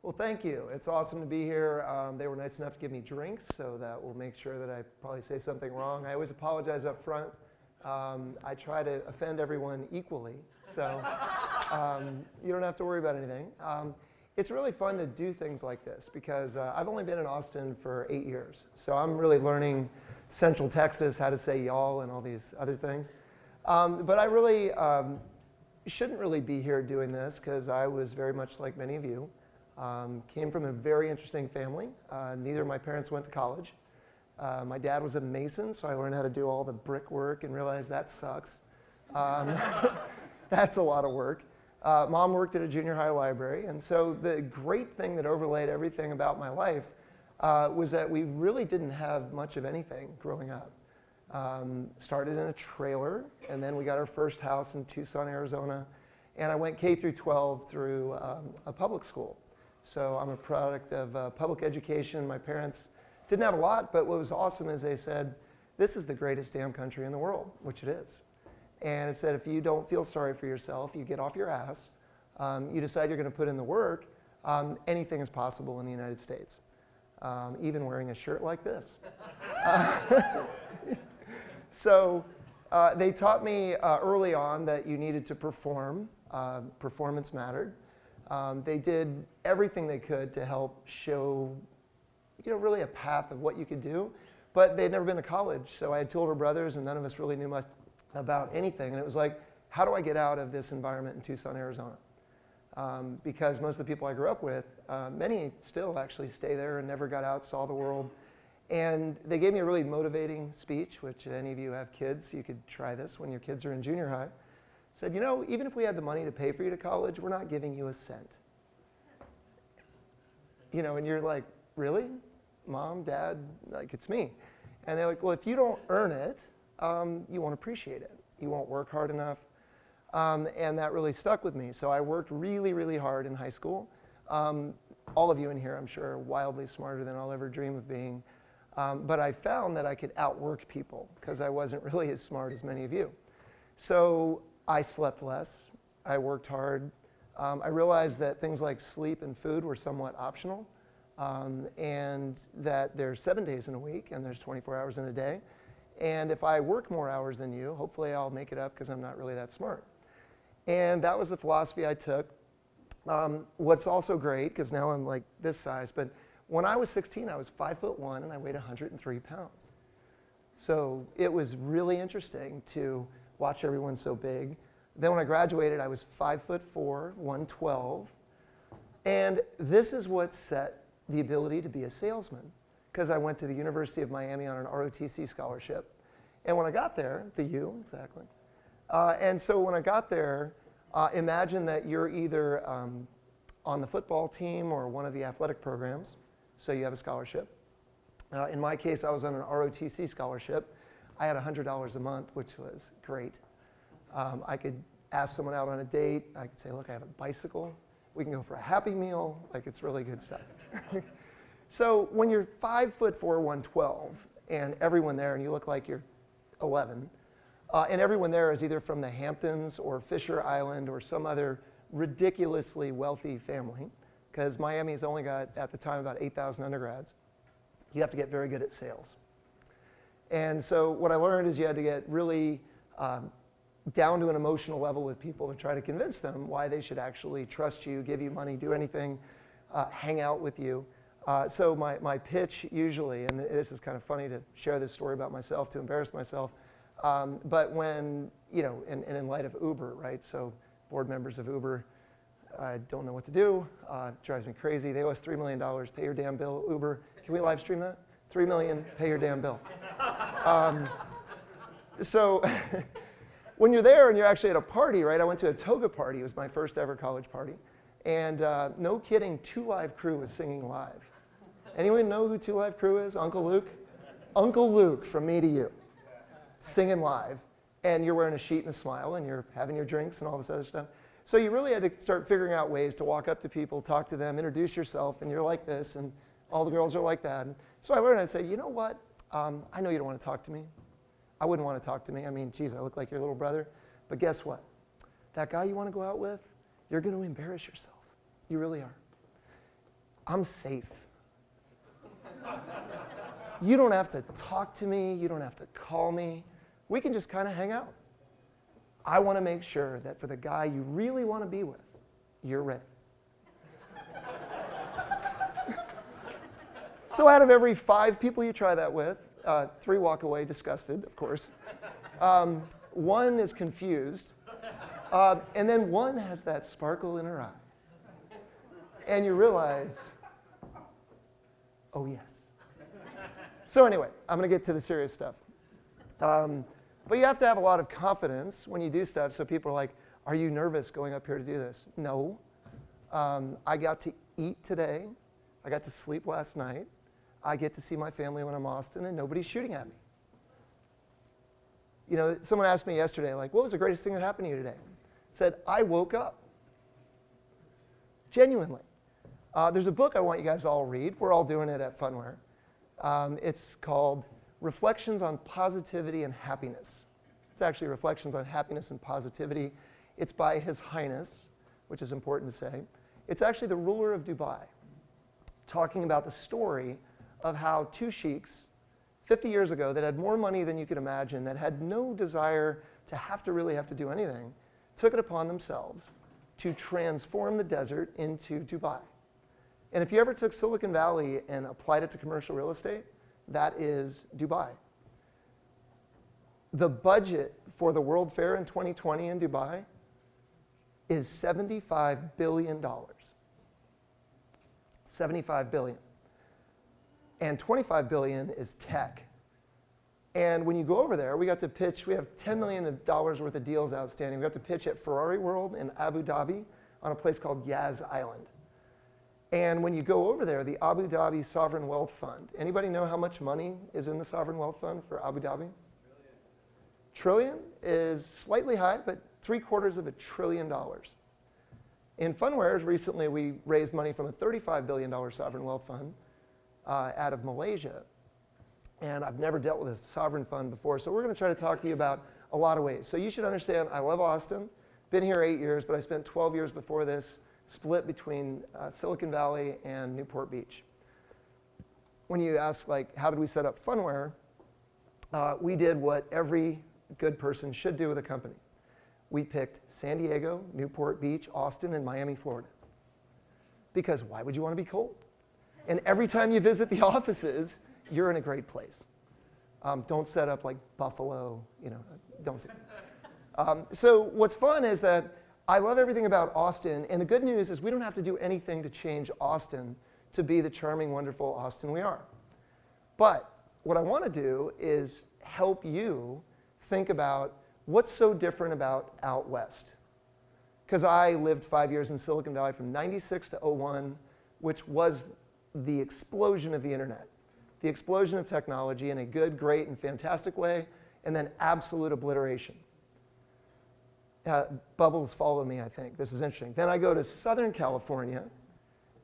Well, thank you. It's awesome to be here. They were nice enough to give me drinks, so that will make sure that I probably say something wrong. I always apologize up front. I try to offend everyone equally, so you don't have to worry about anything. It's really fun to do things like this because I've only been in Austin for 8 years, so I'm really learning Central Texas, how to say y'all and all these other things. But I really shouldn't really be here doing this because I was very much like many of you. Came from a very interesting family. Neither of my parents went to college. My dad was a mason, so I learned how to do all the brickwork and realized that sucks. That's a lot of work. Mom worked at a junior high library, and so the great thing that overlaid everything about my life was that we really didn't have much of anything growing up. Started in a trailer, and then we got our first house in Tucson, Arizona, and I went K through 12 through a public school. So I'm a product of public education. My parents didn't have a lot, but what was awesome is they said, this is the greatest damn country in the world, which it is. And it said, if you don't feel sorry for yourself, you get off your ass, you decide you're going to put in the work, anything is possible in the United States, even wearing a shirt like this. So they taught me early on that you needed to perform. Performance mattered. They did everything they could to help show, really a path of what you could do. But they'd never been to college, so I had two older brothers, and none of us really knew much about anything. And it was like, how do I get out of this environment in Tucson, Arizona? Because most of the people I grew up with, many still actually stay there and never got out, saw the world. And they gave me a really motivating speech, which any of you have kids, you could try this when your kids are in junior high. Said, even if we had the money to pay for you to college, we're not giving you a cent. And you're like, really? Mom, Dad, like it's me. And they're like, well, if you don't earn it, you won't appreciate it. You won't work hard enough. And that really stuck with me. So I worked really, really hard in high school. All of you in here, I'm sure, are wildly smarter than I'll ever dream of being. But I found that I could outwork people because I wasn't really as smart as many of you. So I slept less. I worked hard. I realized that things like sleep and food were somewhat optional, and that there's 7 days in a week and there's 24 hours in a day. And if I work more hours than you, hopefully I'll make it up because I'm not really that smart. And that was the philosophy I took. What's also great, because now I'm like this size, but when I was 16, I was 5'1" and I weighed 103 pounds. So it was really interesting to watch everyone so big. Then when I graduated, I was 5'4", 112. And this is what set the ability to be a salesman, because I went to the University of Miami on an ROTC scholarship. And when I got there, the U, exactly. And so when I got there, imagine that you're either on the football team or one of the athletic programs, so you have a scholarship. In my case, I was on an ROTC scholarship. I had $100 a month, which was great. I could ask someone out on a date. I could say, look, I have a bicycle. We can go for a Happy Meal. Like, it's really good stuff. So when you're 5'4", 112, and everyone there, and you look like you're 11, and everyone there is either from the Hamptons or Fisher Island or some other ridiculously wealthy family, because Miami's only got, at the time, about 8,000 undergrads. You have to get very good at sales. And so what I learned is you had to get really down to an emotional level with people to try to convince them why they should actually trust you, give you money, do anything, hang out with you. So my pitch usually, and this is kind of funny to share this story about myself to embarrass myself, but when, and in light of Uber, right? So board members of Uber, I don't know what to do. It drives me crazy. They owe us $3 million. Pay your damn bill. Uber, can we live stream that? $3 million, pay your damn bill. So when you're there and you're actually at a party, right? I went to a toga party. It was my first ever college party. And no kidding, 2 Live Crew was singing live. Anyone know who 2 Live Crew is? Uncle Luke? Uncle Luke from Me to You, singing live. And you're wearing a sheet and a smile, and you're having your drinks and all this other stuff. So you really had to start figuring out ways to walk up to people, talk to them, introduce yourself, and you're like this, and all the girls are like that. And so I learned, I said, you know what? I know you don't want to talk to me. I wouldn't want to talk to me. I mean, geez, I look like your little brother. But guess what? That guy you want to go out with, you're going to embarrass yourself. You really are. I'm safe. You don't have to talk to me. You don't have to call me. We can just kind of hang out. I want to make sure that for the guy you really want to be with, you're ready. So out of every 5 people you try that with, 3 walk away disgusted, of course. 1 is confused. And then 1 has that sparkle in her eye. And you realize, oh yes. So anyway, I'm going to get to the serious stuff. But you have to have a lot of confidence when you do stuff. So people are like, are you nervous going up here to do this? No. I got to eat today. I got to sleep last night. I get to see my family when I'm in Austin, and nobody's shooting at me. You know, someone asked me yesterday, like, what was the greatest thing that happened to you today? I said, I woke up. Genuinely. There's a book I want you guys to all read. We're all doing it at Phunware. It's called Reflections on Positivity and Happiness. It's actually Reflections on Happiness and Positivity. It's by His Highness, which is important to say. It's actually the ruler of Dubai, talking about the story of how 2 sheiks 50 years ago that had more money than you could imagine, that had no desire to really have to do anything, took it upon themselves to transform the desert into Dubai. And if you ever took Silicon Valley and applied it to commercial real estate, that is Dubai. The budget for the World Fair in 2020 in Dubai is $75 billion. $75 billion. And $25 billion is tech. And when you go over there, we got to pitch, we have $10 million worth of deals outstanding. We got to pitch at Ferrari World in Abu Dhabi on a place called Yas Island. And when you go over there, the Abu Dhabi Sovereign Wealth Fund, anybody know how much money is in the Sovereign Wealth Fund for Abu Dhabi? Trillion is slightly high, but $750 billion. In Phunware, recently we raised money from a $35 billion sovereign wealth fund out of Malaysia. And I've never dealt with a sovereign fund before, so we're going to try to talk to you about a lot of ways. So you should understand, I love Austin. Been here 8 years, but I spent 12 years before this, split between Silicon Valley and Newport Beach. When you ask, like, how did we set up Phunware, we did what every good person should do with a company. We picked San Diego, Newport Beach, Austin, and Miami, Florida. Because why would you want to be cold? And every time you visit the offices, you're in a great place. Don't set up like Buffalo, you know, don't do it. So what's fun is that I love everything about Austin, and the good news is we don't have to do anything to change Austin to be the charming, wonderful Austin we are. But what I want to do is help you think about what's so different about out west. Because I lived 5 years in Silicon Valley from 96 to 01, which was the explosion of the internet. The explosion of technology in a good, great, and fantastic way, and then absolute obliteration. Bubbles follow me, I think. This is interesting. Then I go to Southern California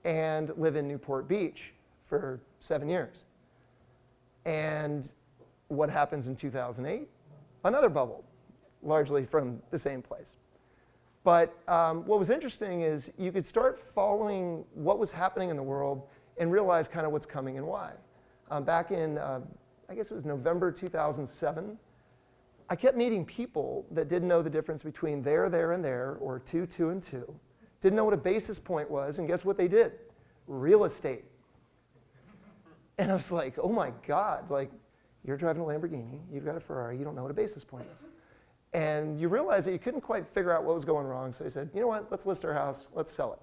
and live in Newport Beach for 7 years. And what happens in 2008? Another bubble, largely from the same place. But what was interesting is you could start following what was happening in the world and realize kind of what's coming and why. Back in, I guess it was November 2007, I kept meeting people that didn't know the difference between there, and there, or 2, 2, and 2. Didn't know what a basis point was, and guess what they did? Real estate. And I was like, oh my God, like, you're driving a Lamborghini, you've got a Ferrari, you don't know what a basis point is. And you realize that you couldn't quite figure out what was going wrong, so you said, you know what, let's list our house, let's sell it.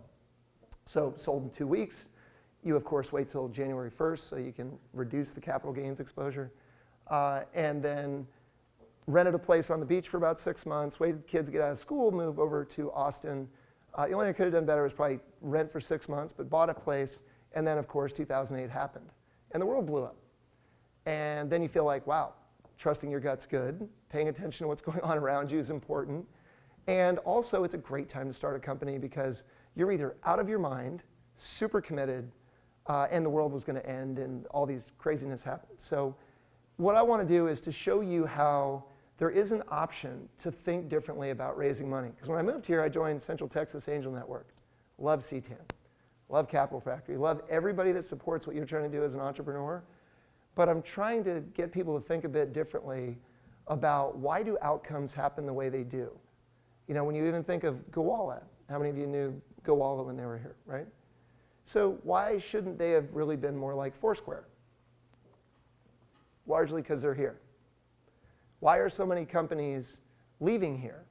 So sold in 2 weeks. You, of course, wait till January 1st so you can reduce the capital gains exposure. And then rented a place on the beach for about 6 months, waited kids to get out of school, move over to Austin. The only thing I could have done better was probably rent for 6 months, but bought a place. And then, of course, 2008 happened. And the world blew up. And then you feel like, wow, trusting your gut's good. Paying attention to what's going on around you is important. And also, it's a great time to start a company because you're either out of your mind, super committed, and the world was going to end and all these craziness happened. So what I want to do is to show you how there is an option to think differently about raising money. Because when I moved here, I joined Central Texas Angel Network. Love CTAN. love Capital Factory, love everybody that supports what you're trying to do as an entrepreneur. But I'm trying to get people to think a bit differently about why do outcomes happen the way they do. You know, when you even think of Gowalla, how many of you knew Gowalla when they were here, right? So why shouldn't they have really been more like Foursquare? Largely because they're here. Why are so many companies leaving here?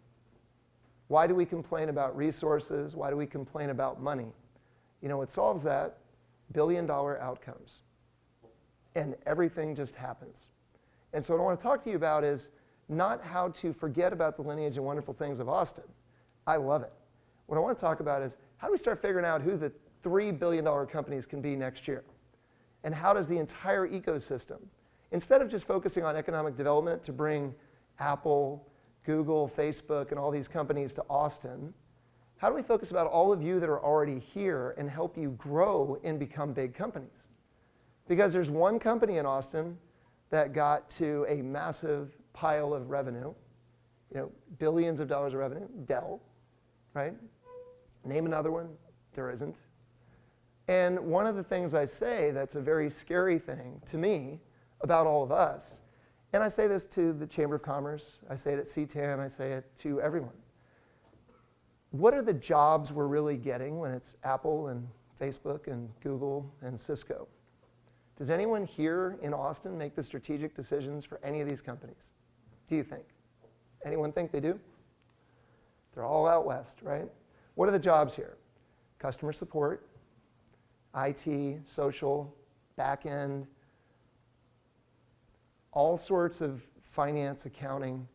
Why do we complain about resources? Why do we complain about money? You know what solves that? billion-dollar outcomes. And everything just happens. And so what I want to talk to you about is not how to forget about the lineage and wonderful things of Austin. I love it. What I want to talk about is how do we start figuring out who the $3 billion companies can be next year? And how does the entire ecosystem, instead of just focusing on economic development to bring Apple, Google, Facebook, and all these companies to Austin, how do we focus about all of you that are already here and help you grow and become big companies? Because there's one company in Austin that got to a massive pile of revenue, you know, billions of dollars of revenue, Dell, right? Name another one, there isn't. And one of the things I say that's a very scary thing to me about all of us, and I say this to the Chamber of Commerce, I say it at CTAN, I say it to everyone. What are the jobs we're really getting when it's Apple and Facebook and Google and Cisco? Does anyone here in Austin make the strategic decisions for any of these companies? Do you think? Anyone think they do? They're all out west, right? What are the jobs here? Customer support, IT, social, back end, all sorts of finance, accounting,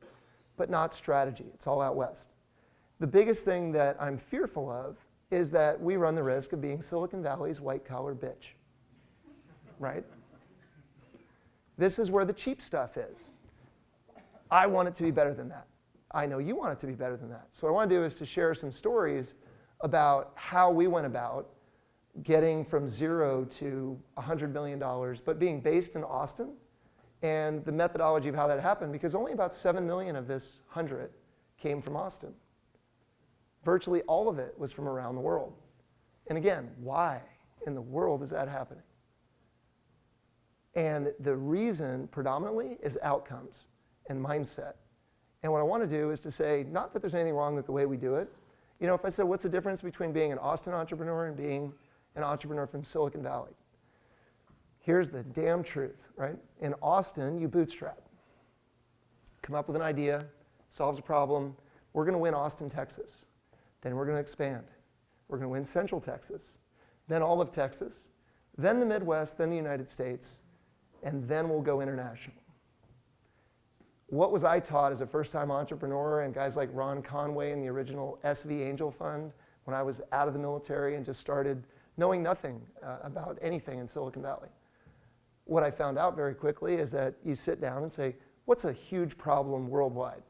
but not strategy. It's all out west. The biggest thing that I'm fearful of is that we run the risk of being Silicon Valley's white-collar bitch, right? This is where the cheap stuff is. I want it to be better than that. I know you want it to be better than that. So what I want to do is to share some stories about how we went about getting from zero to $100 million, but being based in Austin, and the methodology of how that happened, because only about 7 million of this 100 came from Austin. Virtually all of it was from around the world. And again, why in the world is that happening? And the reason predominantly is outcomes and mindset. And what I want to do is to say, not that there's anything wrong with the way we do it. You know, if I said, what's the difference between being an Austin entrepreneur and being an entrepreneur from Silicon Valley? Here's the damn truth, right? In Austin, you bootstrap. Come up with an idea, solves a problem. We're going to win Austin, Texas. Then we're going to expand. We're going to win Central Texas, then all of Texas, then the Midwest, then the United States, and then we'll go international. What was I taught as a first-time entrepreneur and guys like Ron Conway in the original SV Angel Fund when I was out of the military and just started knowing nothing about anything in Silicon Valley? What I found out very quickly is that you sit down and say, what's a huge problem worldwide?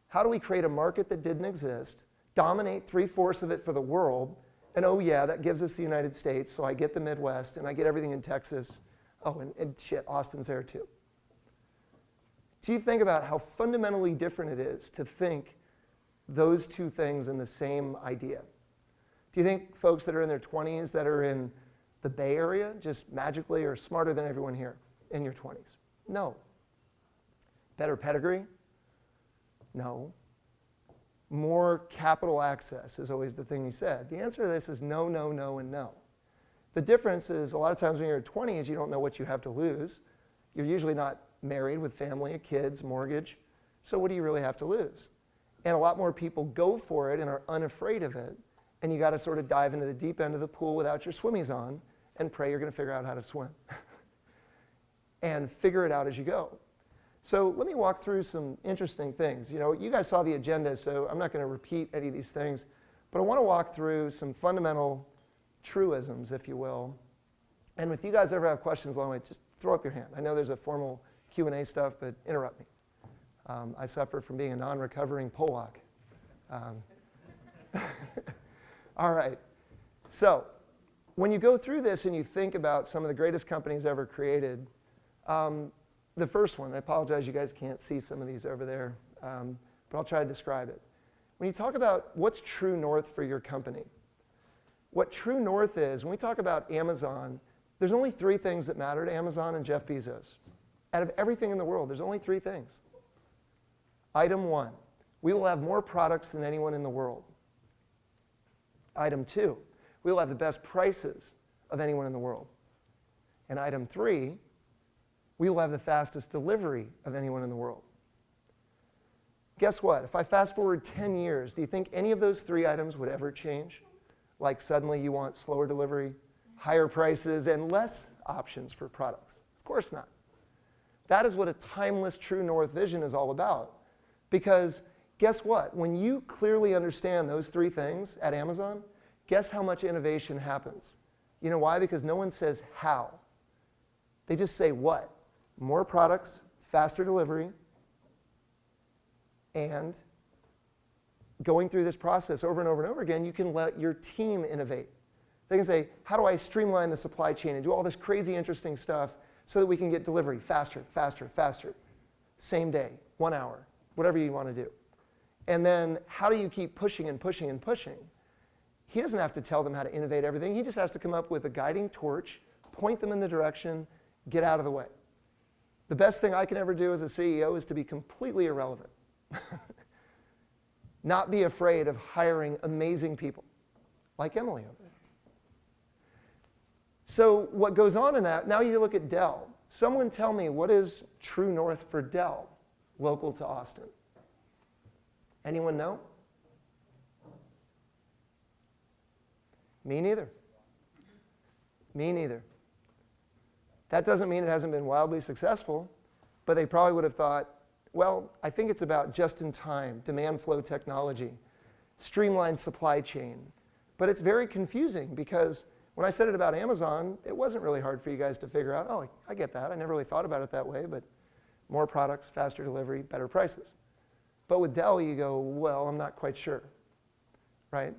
How do we create a market that didn't exist, dominate 3/4 of it for the world, and oh yeah, that gives us the United States, so I get the Midwest and I get everything in Texas. Oh, and shit, Austin's there too. Do you think about how fundamentally different it is to think those two things in the same idea? Do you think folks that are in their 20s that are in the Bay Area just magically are smarter than everyone here in your 20s? No. Better pedigree? No. More capital access is always the thing you said. The answer to this is no, no, no, and no. The difference is a lot of times when you're 20s, you don't know what you have to lose. You're usually not married with family, kids, mortgage. So what do you really have to lose? And a lot more people go for it and are unafraid of it. And you got to sort of dive into the deep end of the pool without your swimmies on and pray you're going to figure out how to swim. And figure it out as you go. So let me walk through some interesting things. You know, you guys saw the agenda, so I'm not going to repeat any of these things. But I want to walk through some fundamental truisms, if you will. And if you guys ever have questions along the way, just throw up your hand. I know there's a formal Q&A stuff, but interrupt me. I suffer from being a non-recovering Polak. All right. So when you go through this and you think about some of the greatest companies ever created, the first one, I apologize you guys can't see some of these over there, but I'll try to describe it. When you talk about what's true north for your company, What true north is, when we talk about Amazon, there's only 3 things that matter to Amazon and Jeff Bezos. Out of everything in the world, there's only 3 things. Item 1, we will have more products than anyone in the world. Item 2, we will have the best prices of anyone in the world. And item 3, we will have the fastest delivery of anyone in the world. Guess what? If I fast forward 10 years, do you think any of those 3 items would ever change? Like suddenly you want slower delivery, higher prices, and less options for products? Of course not. That is what a timeless true north vision is all about. Because guess what? When you clearly understand those 3 things at Amazon, guess how much innovation happens? You know why? Because no one says how. They just say what? More products, faster delivery, and going through this process over and over and over again, you can let your team innovate. They can say, how do I streamline the supply chain and do all this crazy interesting stuff so that we can get delivery faster, faster, faster, same day, 1 hour, whatever you want to do. And then how do you keep pushing and pushing and pushing? He doesn't have to tell them how to innovate everything. He just has to come up with a guiding torch, point them in the direction, get out of the way. The best thing I can ever do as a CEO is to be completely irrelevant. Not be afraid of hiring amazing people, like Emily over there. So what goes on in that, now you look at Dell. Someone tell me, what is true north for Dell, local to Austin? Anyone know? Me neither. Me neither. That doesn't mean it hasn't been wildly successful, but they probably would have thought, well, I think it's about just-in-time, demand flow technology, streamlined supply chain. But it's very confusing because when I said it about Amazon, it wasn't really hard for you guys to figure out, oh, I get that. I never really thought about it that way, but more products, faster delivery, better prices. But with Dell, you go, well, I'm not quite sure, right?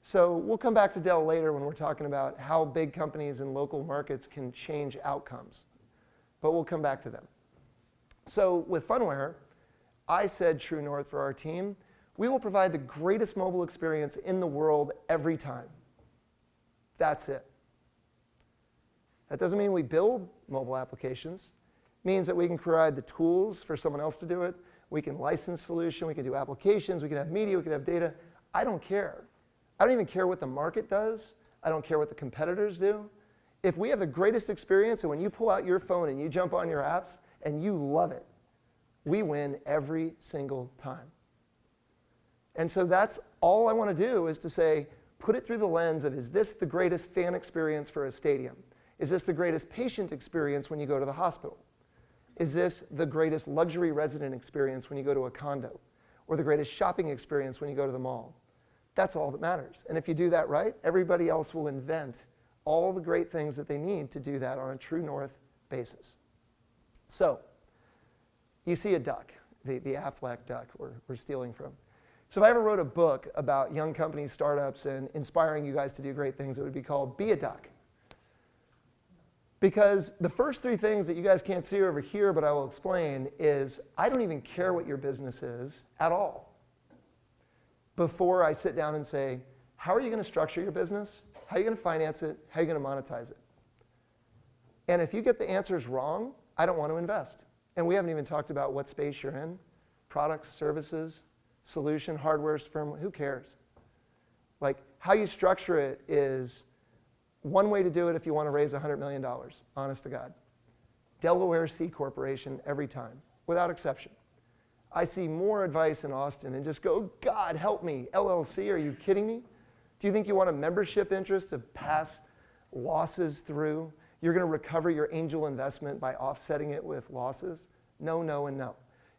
So we'll come back to Dell later when we're talking about how big companies in local markets can change outcomes. But we'll come back to them. So with Phunware, I said true north for our team, we will provide the greatest mobile experience in the world every time. That's it. That doesn't mean we build mobile applications. It means that we can provide the tools for someone else to do it. We can license solution, we can do applications, we can have media, we can have data. I don't care. I don't even care what the market does. I don't care what the competitors do. If we have the greatest experience and when you pull out your phone and you jump on your apps and you love it, we win every single time. And so that's all I want to do is to say, put it through the lens of, is this the greatest fan experience for a stadium? Is this the greatest patient experience when you go to the hospital? Is this the greatest luxury resident experience when you go to a condo? Or the greatest shopping experience when you go to the mall? That's all that matters. And if you do that right, everybody else will invent all the great things that they need to do that on a true north basis. So, you see a duck, the Aflac duck we're stealing from. So if I ever wrote a book about young companies, startups, and inspiring you guys to do great things, it would be called Be a Duck. Because the first 3 things that you guys can't see over here, but I will explain, is I don't even care what your business is at all. Before I sit down and say, how are you going to structure your business? How are you going to finance it? How are you going to monetize it? And if you get the answers wrong, I don't want to invest. And we haven't even talked about what space you're in. Products, services, solution, hardware, firmware, who cares? Like, how you structure it is one way to do it if you want to raise $100 million, honest to God. Delaware C Corporation every time, without exception. I see more advice in Austin and just go, God, help me. LLC, are you kidding me? Do you think you want a membership interest to pass losses through? You're going to recover your angel investment by offsetting it with losses? No, no, and no.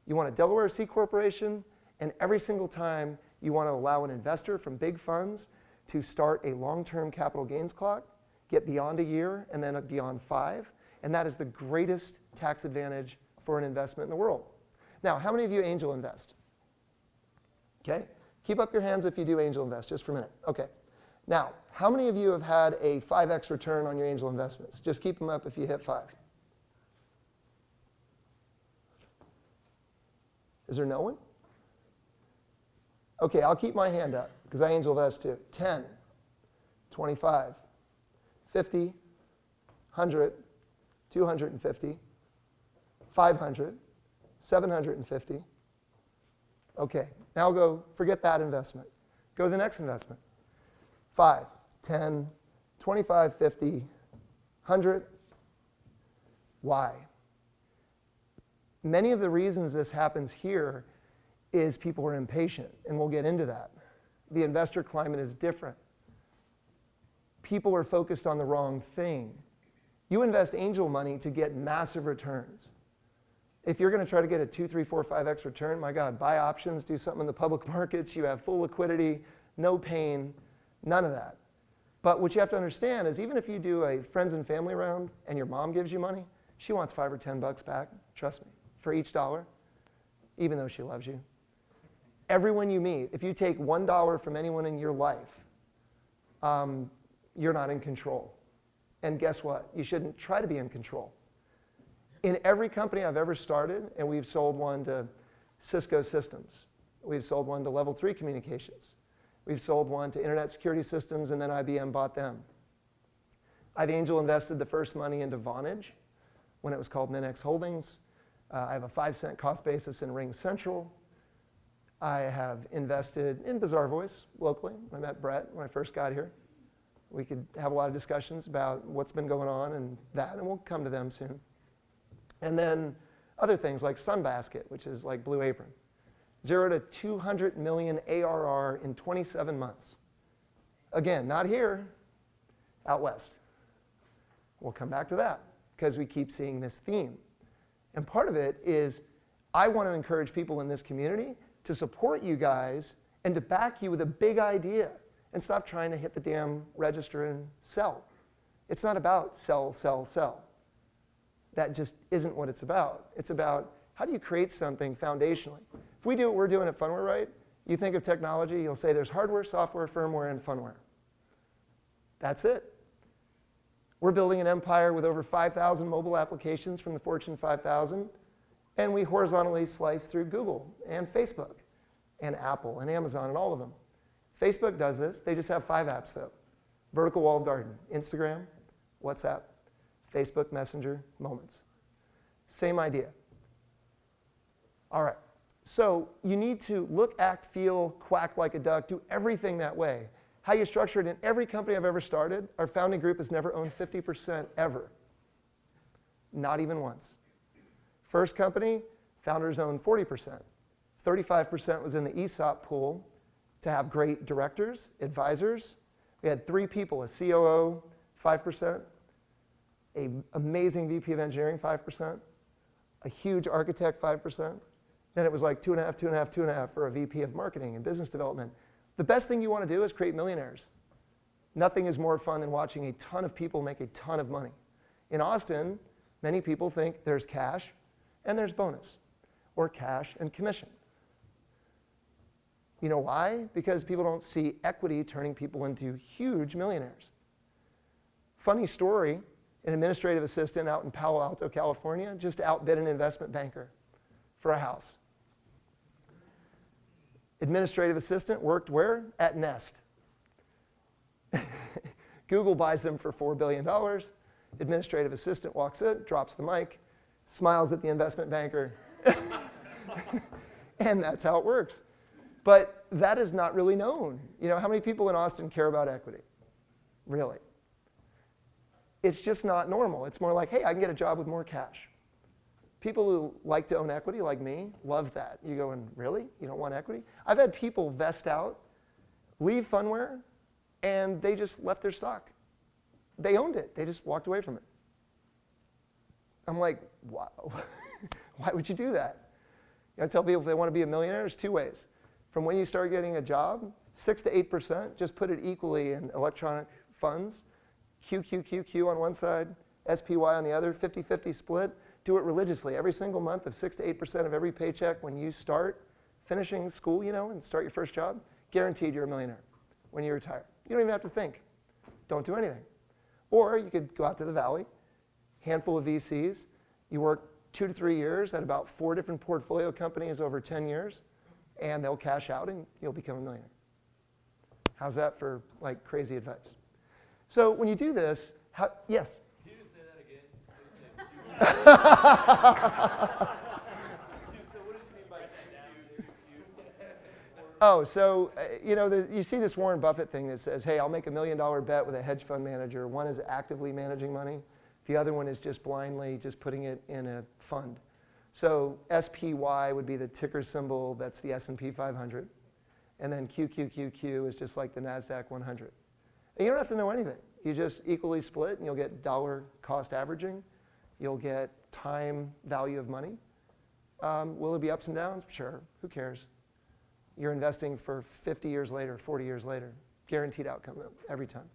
You want a Delaware C Corporation, and every single time you want to allow an investor from big funds to start a long-term capital gains clock, get beyond a year, and then beyond 5, and that is the greatest tax advantage for an investment in the world. Now, how many of you angel invest? Okay, keep up your hands if you do angel invest, just for a minute. Okay, now, how many of you have had a 5x return on your angel investments? Just keep them up if you hit 5. Is there no one? Okay, I'll keep my hand up because I angel invest too. 10. 25, 50, 100, 250, 500, 750. Okay, now go, forget that investment. Go to the next investment. 5, 10, 25, 50, 100. Why? Many of the reasons this happens here is people are impatient, and we'll get into that. The investor climate is different. People are focused on the wrong thing. You invest angel money to get massive returns. If you're going to try to get a 2, 3, 4, 5x return, my God, buy options, do something in the public markets, you have full liquidity, no pain, none of that. But what you have to understand is even if you do a friends and family round and your mom gives you money, she wants $5 or $10 back, trust me, for each dollar, even though she loves you. Everyone you meet, if you take $1 from anyone in your life, you're not in control. And guess what? You shouldn't try to be in control. In every company I've ever started, and we've sold one to Cisco Systems, we've sold one to Level 3 Communications, we've sold one to Internet Security Systems, and then IBM bought them. I've angel invested the first money into Vonage when it was called Minex Holdings. I have a 5-cent cost basis in Ring Central. I have invested in Bizarre Voice locally. I met Brett when I first got here. We could have a lot of discussions about what's been going on and that, and we'll come to them soon. And then other things like Sunbasket, which is like Blue Apron. 0 to 200 million ARR in 27 months. Again, not here, out west. We'll come back to that because we keep seeing this theme. And part of it is I want to encourage people in this community to support you guys and to back you with a big idea and stop trying to hit the damn register and sell. It's not about sell, sell, sell. That just isn't what it's about. It's about how do you create something foundationally. If we do what we're doing at Phunware right, you think of technology, you'll say there's hardware, software, firmware, and Phunware. That's it. We're building an empire with over 5,000 mobile applications from the Fortune 5,000, and we horizontally slice through Google and Facebook and Apple and Amazon and all of them. Facebook does this. They just have 5 apps, though. Vertical walled garden, Instagram, WhatsApp, Facebook Messenger, Moments. Same idea. All right. So you need to look, act, feel, quack like a duck, do everything that way. How you structure it in every company I've ever started, our founding group has never owned 50% ever. Not even once. First company, founders owned 40%. 35% was in the ESOP pool to have great directors, advisors. We had 3 people, a COO, 5%, an amazing VP of engineering, 5%, a huge architect, 5%. Then it was like 2.5, 2.5, 2.5 for a VP of marketing and business development. The best thing you want to do is create millionaires. Nothing is more fun than watching a ton of people make a ton of money. In Austin, many people think there's cash and there's bonus, or cash and commission. You know why? Because people don't see equity turning people into huge millionaires. Funny story, an administrative assistant out in Palo Alto, California, just outbid an investment banker for a house. Administrative assistant worked where? At Nest. Google buys them for $4 billion. Administrative assistant walks in, drops the mic, smiles at the investment banker. And that's how it works. But that is not really known. You know, how many people in Austin care about equity? Really? It's just not normal. It's more like, hey, I can get a job with more cash. People who like to own equity, like me, love that. You go, and really? You don't want equity? I've had people vest out, leave Phunware, and they just left their stock. They owned it. They just walked away from it. I'm like, wow. Why would you do that? I tell people if they want to be a millionaire, there's 2 ways. From when you start getting a job, 6 to 8%, just put it equally in electronic funds. QQQQ on one side, SPY on the other, 50-50 split. Do it religiously. Every single month of 6 to 8% of every paycheck when you start finishing school, you know, and start your first job, guaranteed you're a millionaire when you retire. You don't even have to think. Don't do anything. Or you could go out to the valley, handful of VCs. You work 2 to 3 years at about 4 different portfolio companies over 10 years, and they'll cash out and you'll become a millionaire. How's that for like crazy advice? So when you do this, yes? Can you just say that again? So what did you mean by Oh, so you see this Warren Buffett thing that says, hey, I'll make $1 million bet with a hedge fund manager. One is actively managing money. The other one is just blindly just putting it in a fund. So SPY would be the ticker symbol. That's the S&P 500. And then QQQQ is just like the NASDAQ 100. And you don't have to know anything. You just equally split, and you'll get dollar cost averaging. You'll get time value of money. Will there be ups and downs? Sure. Who cares? You're investing for 50 years later, 40 years later. Guaranteed outcome every time.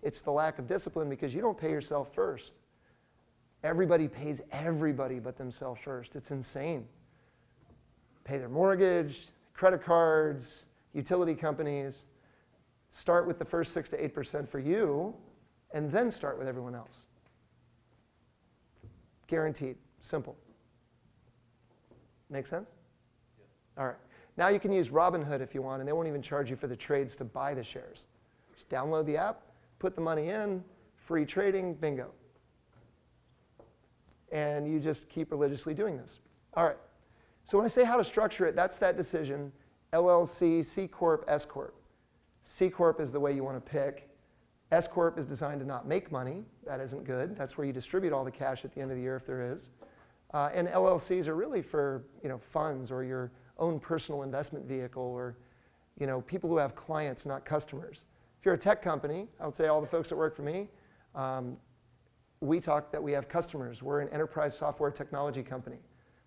It's the lack of discipline because you don't pay yourself first. Everybody pays everybody but themselves first. It's insane. Pay their mortgage, credit cards, utility companies. Start with the first 6 to 8% for you, and then start with everyone else. Guaranteed. Simple. Make sense? Yes. All right. Now you can use Robinhood if you want, and they won't even charge you for the trades to buy the shares. Just download the app, put the money in, free trading, bingo. And you just keep religiously doing this. All right. So when I say how to structure it, that's that decision. LLC, C Corp, S Corp. C Corp is the way you want to pick. S Corp is designed to not make money. That isn't good. That's where you distribute all the cash at the end of the year if there is. And LLCs are really for funds or your own personal investment vehicle or people who have clients, not customers. If you're a tech company, I would say all the folks that work for me, we talk that we have customers. We're an enterprise software technology company.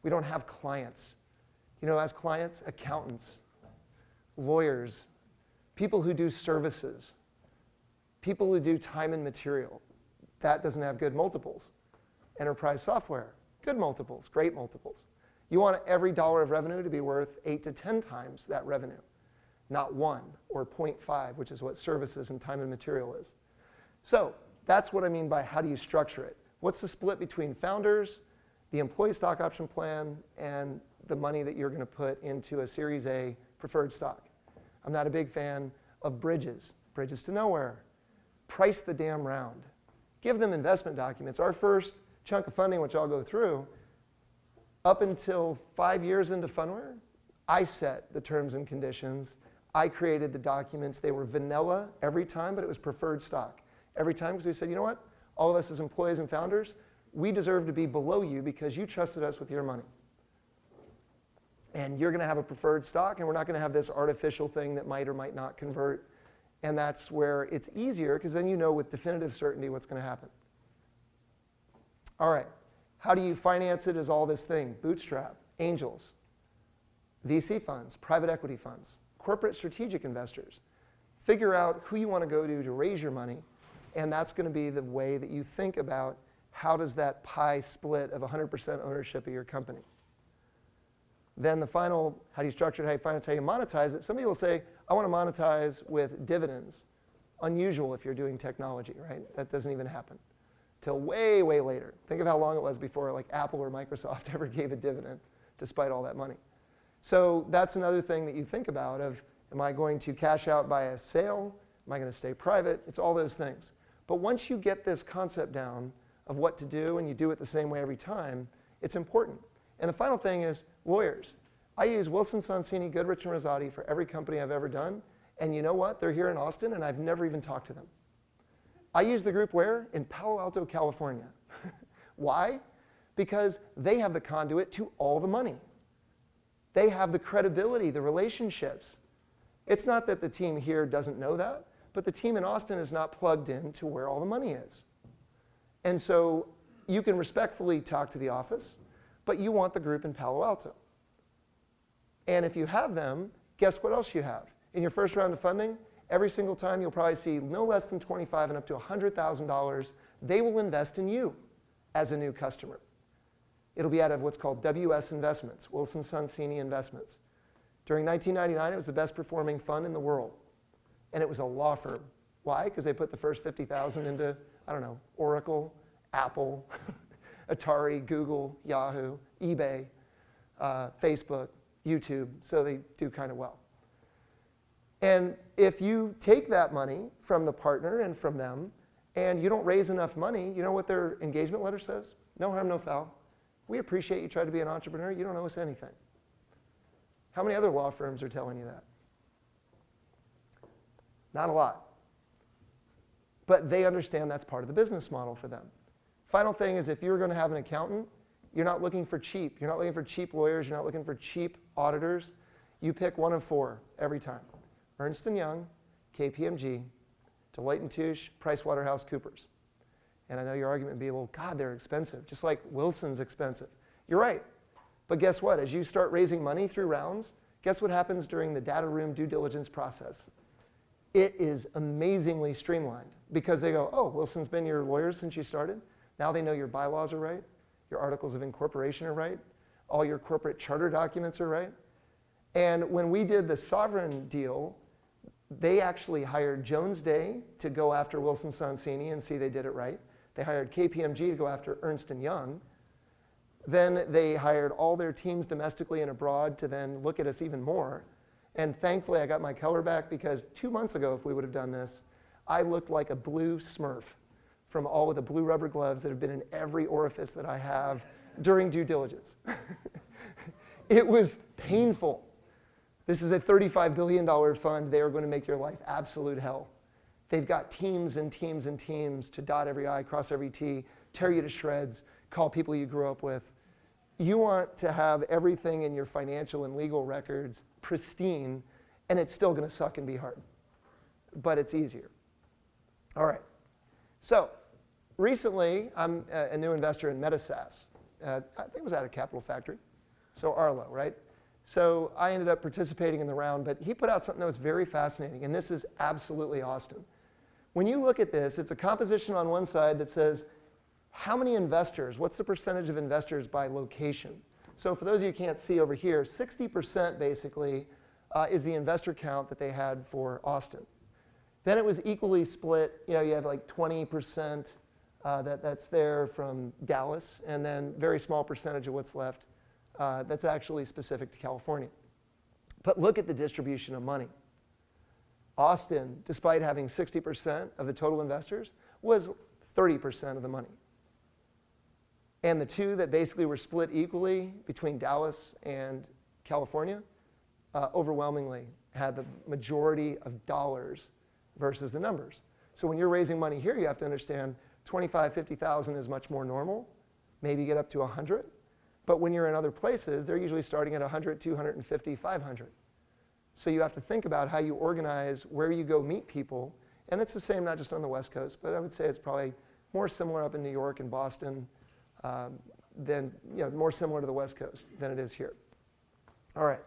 We don't have clients. As clients, accountants, lawyers, people who do services, people who do time and material. That doesn't have good multiples. Enterprise software, good multiples, great multiples. You want every dollar of revenue to be worth 8 to 10 times that revenue, not 1 or 0.5, which is what services and time and material is. So that's what I mean by how do you structure it. What's the split between founders, the employee stock option plan, and the money that you're going to put into a Series A preferred stock? I'm not a big fan of bridges to nowhere. Price the damn round. Give them investment documents. Our first chunk of funding, which I'll go through, up until 5 years into Phunware, I set the terms and conditions. I created the documents. They were vanilla every time, but it was preferred stock. Every time, because we said, you know what? All of us as employees and founders, we deserve to be below you because you trusted us with your money. And you're going to have a preferred stock, and we're not going to have this artificial thing that might or might not convert. And that's where it's easier, because then you know with definitive certainty what's going to happen. All right. How do you finance it is all this thing. Bootstrap, angels, VC funds, private equity funds, corporate strategic investors. Figure out who you want to go to raise your money, and that's going to be the way that you think about how does that pie split of 100% ownership of your company. Then the final, how do you structure it, how you finance, how you monetize it. Some people say, I want to monetize with dividends. Unusual if you're doing technology, right? That doesn't even happen till way, way later. Think of how long it was before like Apple or Microsoft ever gave a dividend, despite all that money. So that's another thing that you think about of, am I going to cash out by a sale? Am I going to stay private? It's all those things. But once you get this concept down of what to do and you do it the same way every time, it's important. And the final thing is lawyers. I use Wilson Sonsini, Goodrich, and Rosati for every company I've ever done. And you know what? They're here in Austin, and I've never even talked to them. I use the group where? In Palo Alto, California. Why? Because they have the conduit to all the money. They have the credibility, the relationships. It's not that the team here doesn't know that, but the team in Austin is not plugged in to where all the money is. And so you can respectfully talk to the office, but you want the group in Palo Alto. And if you have them, guess what else you have? In your first round of funding, every single time you'll probably see no less than $25,000 and up to $100,000, they will invest in you as a new customer. It'll be out of what's called WS Investments, Wilson Sonsini Investments. During 1999, it was the best performing fund in the world. And it was a law firm. Why? Because they put the first $50,000 into, I don't know, Oracle, Apple, Atari, Google, Yahoo, eBay, Facebook, YouTube, so they do kind of well. And if you take that money from the partner and from them, and you don't raise enough money, you know what their engagement letter says? No harm, no foul. We appreciate you try to be an entrepreneur. You don't owe us anything. How many other law firms are telling you that? Not a lot. But they understand that's part of the business model for them. Final thing is, if you're going to have an accountant, you're not looking for cheap. You're not looking for cheap lawyers. You're not looking for cheap auditors. You pick one of four every time. Ernst & Young, KPMG, Deloitte & Touche, PricewaterhouseCoopers. And I know your argument would be, well, God, they're expensive, just like Wilson's expensive. You're right. But guess what? As you start raising money through rounds, guess what happens during the data room due diligence process? It is amazingly streamlined because they go, oh, Wilson's been your lawyer since you started. Now they know your bylaws are right, your articles of incorporation are right, all your corporate charter documents are right. And when we did the Sovereign deal, they actually hired Jones Day to go after Wilson Sonsini and see they did it right. They hired KPMG to go after Ernst & Young. Then they hired all their teams domestically and abroad to then look at us even more. And thankfully, I got my color back because 2 months ago, if we would have done this, I looked like a blue Smurf from all of the blue rubber gloves that have been in every orifice that I have during due diligence. It was painful. This is a $35 billion fund. They are going to make your life absolute hell. They've got teams and teams and teams to dot every I, cross every T, tear you to shreds, call people you grew up with. You want to have everything in your financial and legal records pristine, and it's still going to suck and be hard. But it's easier. All right. So recently, I'm a new investor in Metasas. I think it was at a Capital Factory. So Arlo, right? So I ended up participating in the round, but he put out something that was very fascinating, and this is absolutely Austin. When you look at this, it's a composition on one side that says, how many investors, what's the percentage of investors by location? So for those of you who can't see over here, 60% basically is the investor count that they had for Austin. Then it was equally split. You know, you have like 20% that's there from Dallas, and then very small percentage of what's left that's actually specific to California. But look at the distribution of money. Austin, despite having 60% of the total investors, was 30% of the money. And the two that basically were split equally between Dallas and California overwhelmingly had the majority of dollars versus the numbers. So when you're raising money here, you have to understand 25, 50,000 is much more normal. Maybe get up to 100. But when you're in other places, they're usually starting at 100, 250, 500. So you have to think about how you organize where you go meet people. And it's the same not just on the West Coast, but I would say it's probably more similar up in New York and Boston than, more similar to the West Coast than it is here. All right.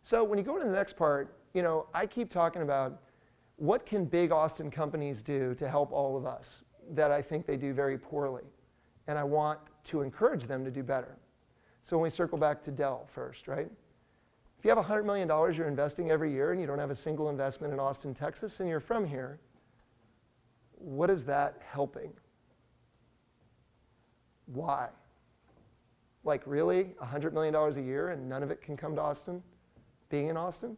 So when you go to the next part, I keep talking about what can big Austin companies do to help all of us that I think they do very poorly. And I want to encourage them to do better. So when we circle back to Dell first, right? If you have $100 million you're investing every year and you don't have a single investment in Austin, Texas, and you're from here, what is that helping? Why? Like really, $100 million a year and none of it can come to Austin, being in Austin?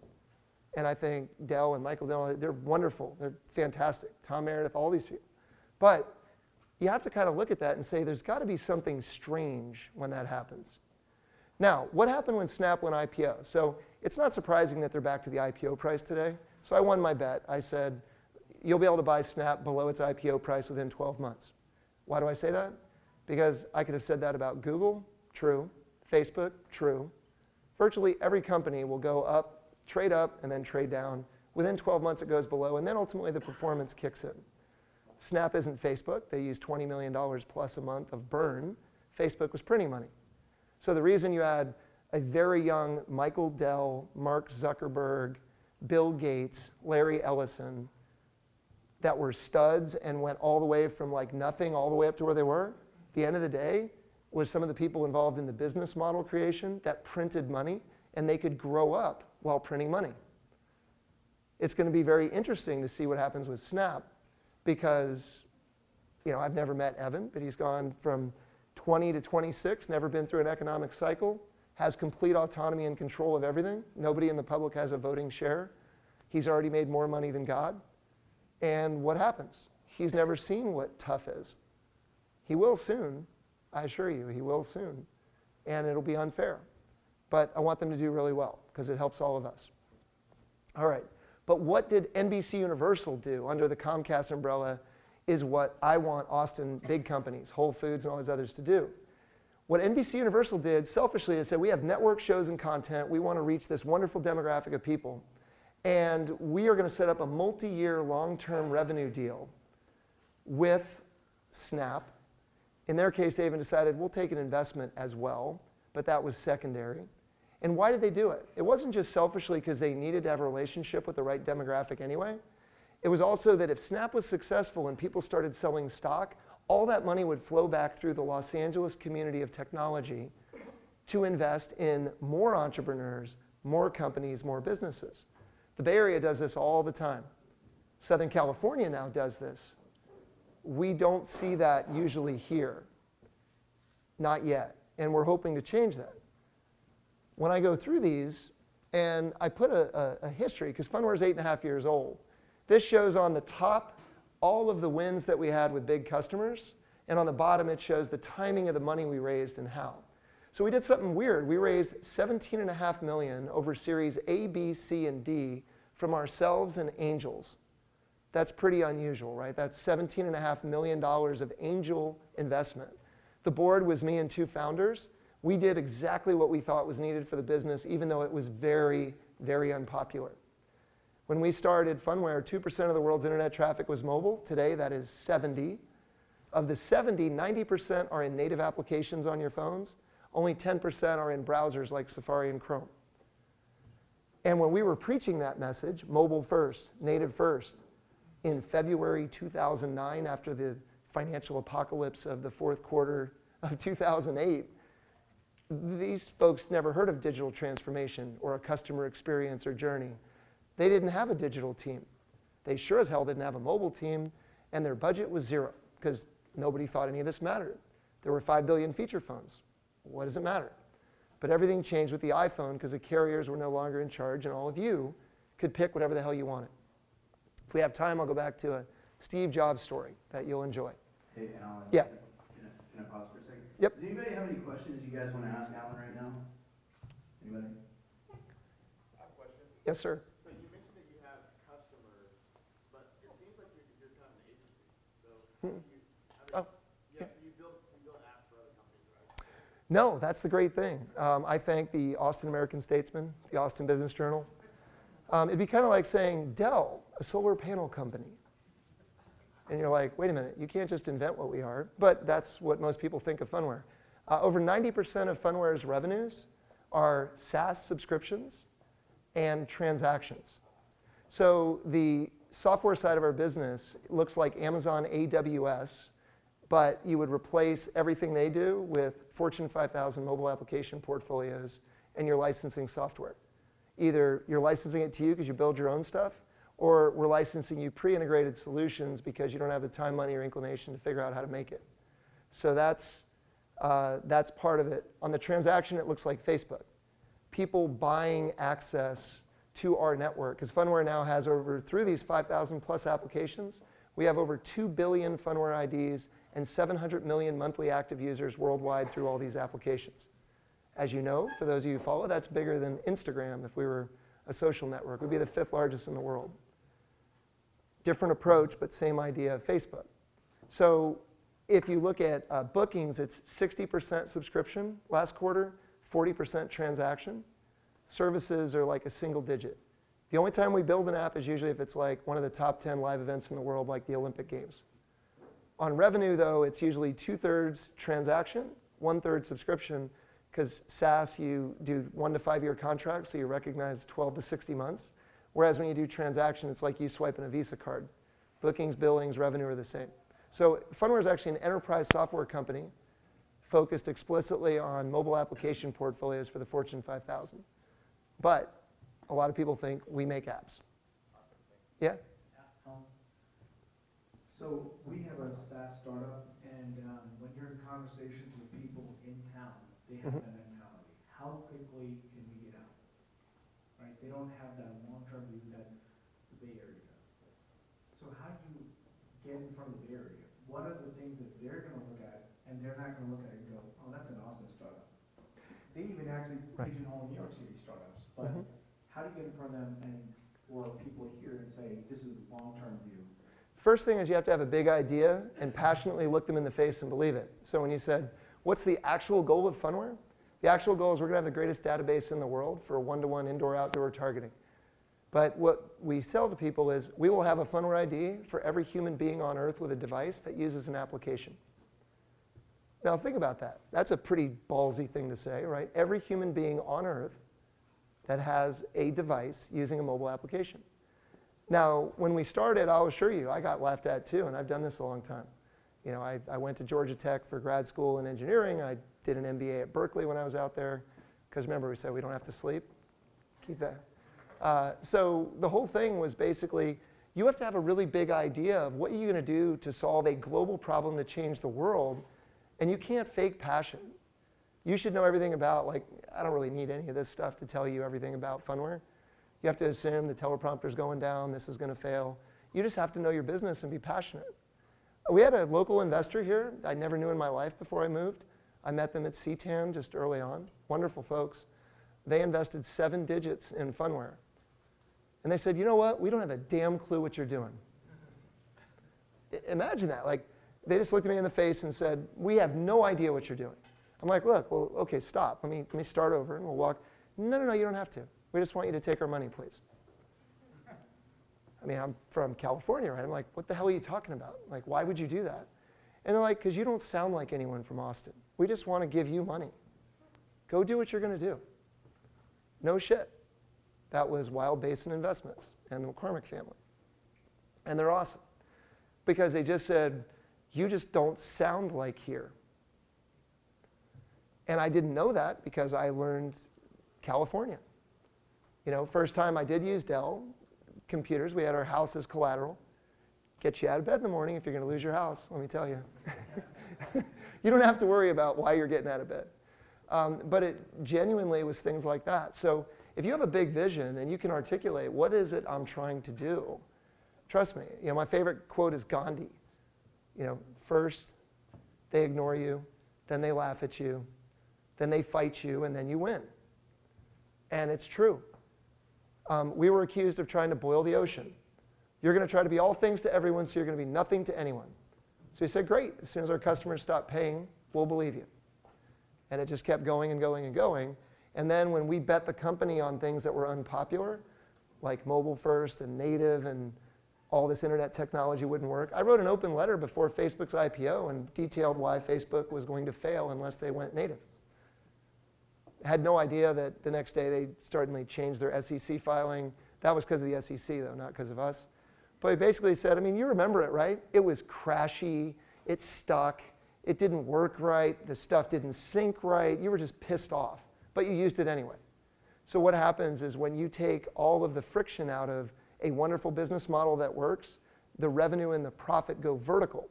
And I think Dell and Michael Dell, they're wonderful. They're fantastic. Tom Meredith, all these people. But you have to kind of look at that and say there's got to be something strange when that happens. Now, what happened when Snap went IPO? So it's not surprising that they're back to the IPO price today. So I won my bet. I said, you'll be able to buy Snap below its IPO price within 12 months. Why do I say that? Because I could have said that about Google, true. Facebook, true. Virtually every company will go up, and then trade down. Within 12 months, it goes below, and then ultimately the performance kicks in. Snap isn't Facebook. They use $20 million plus a month of burn. Facebook was printing money. So the reason you had a very young Michael Dell, Mark Zuckerberg, Bill Gates, Larry Ellison that were studs and went all the way from like nothing all the way up to where they were, at the end of the day was some of the people involved in the business model creation that printed money, and they could grow up while printing money. It's going to be very interesting to see what happens with Snap because, I've never met Evan, but he's gone from 20 to 26, never been through an economic cycle, has complete autonomy and control of everything. Nobody in the public has a voting share. He's already made more money than God. And what happens? He's never seen what tough is. He will soon, I assure you, he will soon. And it'll be unfair. But I want them to do really well because it helps all of us. All right, but what did NBC Universal do under the Comcast umbrella is what I want Austin big companies, Whole Foods and all those others to do. What NBC Universal did selfishly is said, we have network shows and content. We want to reach this wonderful demographic of people. And we are going to set up a multi-year long-term revenue deal with Snap. In their case, they even decided we'll take an investment as well, but that was secondary. And why did they do it? It wasn't just selfishly because they needed to have a relationship with the right demographic anyway. It was also that if Snap was successful and people started selling stock, all that money would flow back through the Los Angeles community of technology to invest in more entrepreneurs, more companies, more businesses. The Bay Area does this all the time. Southern California now does this. We don't see that usually here. Not yet. And we're hoping to change that. When I go through these, and I put a history, because Phunware is 8.5 years old. This shows on the top all of the wins that we had with big customers, and on the bottom it shows the timing of the money we raised and how. So we did something weird. We raised $17.5 million over series A, B, C, and D from ourselves and angels. That's pretty unusual, right? That's $17.5 million of angel investment. The board was me and 2 founders. We did exactly what we thought was needed for the business, even though it was very, very unpopular. When we started Phunware, 2% of the world's internet traffic was mobile. Today, that is 70. Of the 70, 90% are in native applications on your phones. Only 10% are in browsers like Safari and Chrome. And when we were preaching that message, mobile first, native first, in February 2009, after the financial apocalypse of the fourth quarter of 2008, these folks never heard of digital transformation or a customer experience or journey. They didn't have a digital team. They sure as hell didn't have a mobile team, and their budget was zero because nobody thought any of this mattered. There were 5 billion feature phones. What does it matter? But everything changed with the iPhone because the carriers were no longer in charge, and all of you could pick whatever the hell you wanted. If we have time, I'll go back to a Steve Jobs story that you'll enjoy. Hey, Alan. Yeah. Can I pause for a second? Yep. Does anybody have any questions you guys want to ask Alan right now? Anybody? I have a question. Yes, sir. So you mentioned that you have customers, but it seems like you're kind of an agency. So how do you, Oh, yeah, so you build apps for other companies, right? No, that's the great thing. I thank the Austin American Statesman, the Austin Business Journal. It'd be kind of like saying Dell, a solar panel company. And you're like, wait a minute, you can't just invent what we are. But that's what most people think of Phunware. Over 90% of Phunware's revenues are SaaS subscriptions and transactions. So the software side of our business looks like Amazon AWS, but you would replace everything they do with Fortune 5000 mobile application portfolios and your licensing software. Either you're licensing it to you because you build your own stuff, or we're licensing you pre-integrated solutions because you don't have the time, money, or inclination to figure out how to make it. So that's part of it. On the transaction, it looks like Facebook. People buying access to our network, because Phunware now has through these 5,000 plus applications, we have over 2 billion Phunware IDs and 700 million monthly active users worldwide through all these applications. As you know, for those of you who follow, that's bigger than Instagram if we were a social network. We'd be the 5th largest in the world. Different approach, but same idea of Facebook. So if you look at bookings, it's 60% subscription last quarter, 40% transaction. Services are like a single digit. The only time we build an app is usually if it's like one of the top 10 live events in the world, like the Olympic Games. On revenue, though, it's usually 2/3 transaction, 1/3 subscription, because SaaS, you do 1 to 5 year contracts, so you recognize 12 to 60 months. Whereas when you do transaction, it's like you swiping a Visa card. Bookings, billings, revenue are the same. So Phunware is actually an enterprise software company focused explicitly on mobile application portfolios for the Fortune 5000. But a lot of people think we make apps. Yeah? So we have a SaaS startup, and when you're in conversations with people in town, they have that mentality. How quickly can we get out? Right? They don't have that long-term view that get in front of the Bay Area, what are the things that they're gonna look at, and they're not gonna look at it and go, oh, that's an Austin startup. They even actually Right. pigeonhole New York City startups, but Mhm. how do you get in front of them and, or people here and say, this is a long-term view? First thing is you have to have a big idea and passionately look them in the face and believe it. So when you said, what's the actual goal of Phunware? The actual goal is we're going to have the greatest database in the world for one-to-one indoor-outdoor targeting. But what we sell to people is we will have a Phunware ID for every human being on Earth with a device that uses an application. Now think about that. That's a pretty ballsy thing to say, right? Every human being on Earth that has a device using a mobile application. Now, when we started, I'll assure you, I got laughed at too, and I've done this a long time. You know, I went to Georgia Tech for grad school in engineering. I did an MBA at Berkeley when I was out there, because remember we said we don't have to sleep. Keep that. So the whole thing was basically, you have to have a really big idea of what you're going to do to solve a global problem to change the world, and you can't fake passion. You should know everything about, like, I don't really need any of this stuff to tell you everything about Phunware. You have to assume the teleprompter's going down, this is going to fail. You just have to know your business and be passionate. We had a local investor here I never knew in my life before I moved. I met them at CTAN just early on. Wonderful folks. They invested 7 digits in Phunware. And they said, you know what? We don't have a damn clue what you're doing. Imagine that. Like, they just looked at me in the face and said, we have no idea what you're doing. I'm like, look, well, okay, stop. Let me start over and we'll walk. No, you don't have to. We just want you to take our money, please. I mean, I'm from California, right? I'm like, what the hell are you talking about? Like, why would you do that? And they're like, because you don't sound like anyone from Austin. We just want to give you money. Go do what you're going to do. No shit. That was Wild Basin Investments and the McCormick family. And they're awesome. Because they just said, you just don't sound like here. And I didn't know that because I learned California. You know, first time I did use Dell computers, we had our house as collateral. Get you out of bed in the morning if you're going to lose your house, let me tell you. You don't have to worry about why you're getting out of bed. But it genuinely was things like that. So if you have a big vision and you can articulate, what is it I'm trying to do? Trust me, you know, my favorite quote is Gandhi. You know, first they ignore you, then they laugh at you, then they fight you, and then you win. And it's true. We were accused of trying to boil the ocean. You're going to try to be all things to everyone, so you're going to be nothing to anyone. So we said, great, as soon as our customers stop paying, we'll believe you. And it just kept going and going and going. And then when we bet the company on things that were unpopular, like mobile first and native and all this internet technology wouldn't work, I wrote an open letter before Facebook's IPO and detailed why Facebook was going to fail unless they went native. Had no idea that the next day they suddenly changed their SEC filing. That was because of the SEC, though, not because of us. But he basically said, I mean, you remember it, right? It was crashy, it stuck, it didn't work right, the stuff didn't sync right, you were just pissed off, but you used it anyway. So what happens is when you take all of the friction out of a wonderful business model that works, the revenue and the profit go vertical.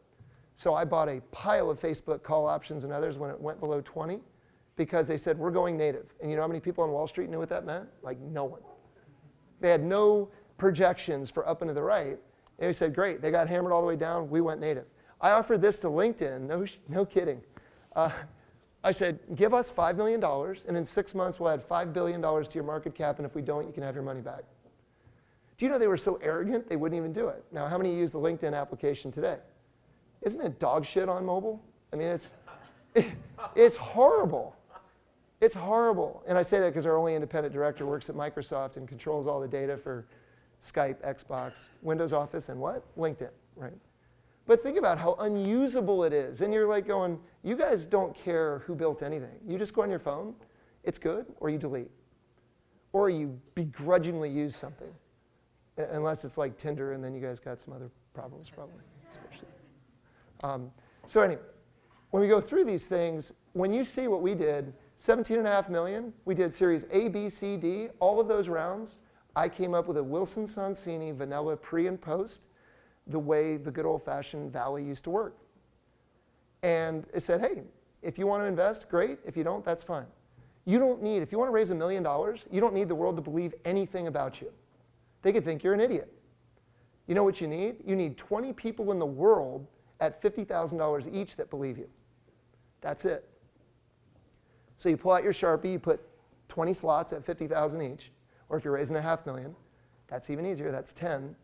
So I bought a pile of Facebook call options and others when it went below 20, because they said, we're going native. And you know how many people on Wall Street knew what that meant? Like no one. They had no projections for up and to the right. And we said, great, they got hammered all the way down, we went native. I offered this to LinkedIn, no kidding. I said, give us $5 million, and in 6 months we'll add $5 billion to your market cap, and if we don't, you can have your money back. Do you know they were so arrogant, they wouldn't even do it? Now, how many use the LinkedIn application today? Isn't it dog shit on mobile? I mean, it's horrible. It's horrible. And I say that because our only independent director works at Microsoft and controls all the data for Skype, Xbox, Windows Office, and what? LinkedIn, right? But think about how unusable it is. And you're like going, you guys don't care who built anything. You just go on your phone, it's good, or you delete. Or you begrudgingly use something. Unless it's like Tinder, and then you guys got some other problems probably, especially. So anyway, when we go through these things, when you see what we did, 17.5 million, we did series A, B, C, D, all of those rounds. I came up with a Wilson Sonsini vanilla pre and post, the way the good old-fashioned Valley used to work. And it said, hey, if you want to invest, great. If you don't, that's fine. You don't need, if you want to raise $1 million, you don't need the world to believe anything about you. They could think you're an idiot. You know what you need? You need 20 people in the world at $50,000 each that believe you. That's it. So you pull out your Sharpie, you put 20 slots at 50,000 each, or if you're raising $500,000, that's even easier, that's 10.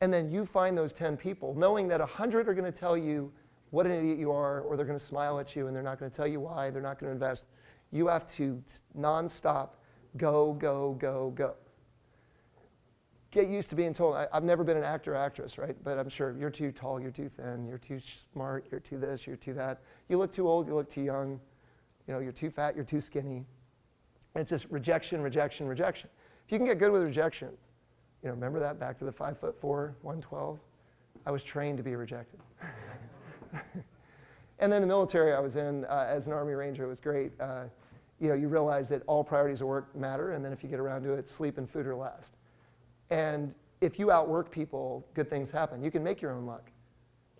And then you find those 10 people, knowing that 100 are going to tell you what an idiot you are, or they're going to smile at you and they're not going to tell you why, they're not going to invest. You have to nonstop go, go, go, go. Get used to being told, I've never been an actor or actress, right? But I'm sure you're too tall, you're too thin, you're too smart, you're too this, you're too that. You look too old, you look too young. You know, you're too fat, you're too skinny. And it's just rejection, rejection, rejection. If you can get good with rejection, you know, remember that back to the 5'4", 112? I was trained to be rejected. And then the military I was in as an Army Ranger, it was great. You know, you realize that all priorities of work matter, and then if you get around to it, sleep and food are last. And if you outwork people, good things happen. You can make your own luck.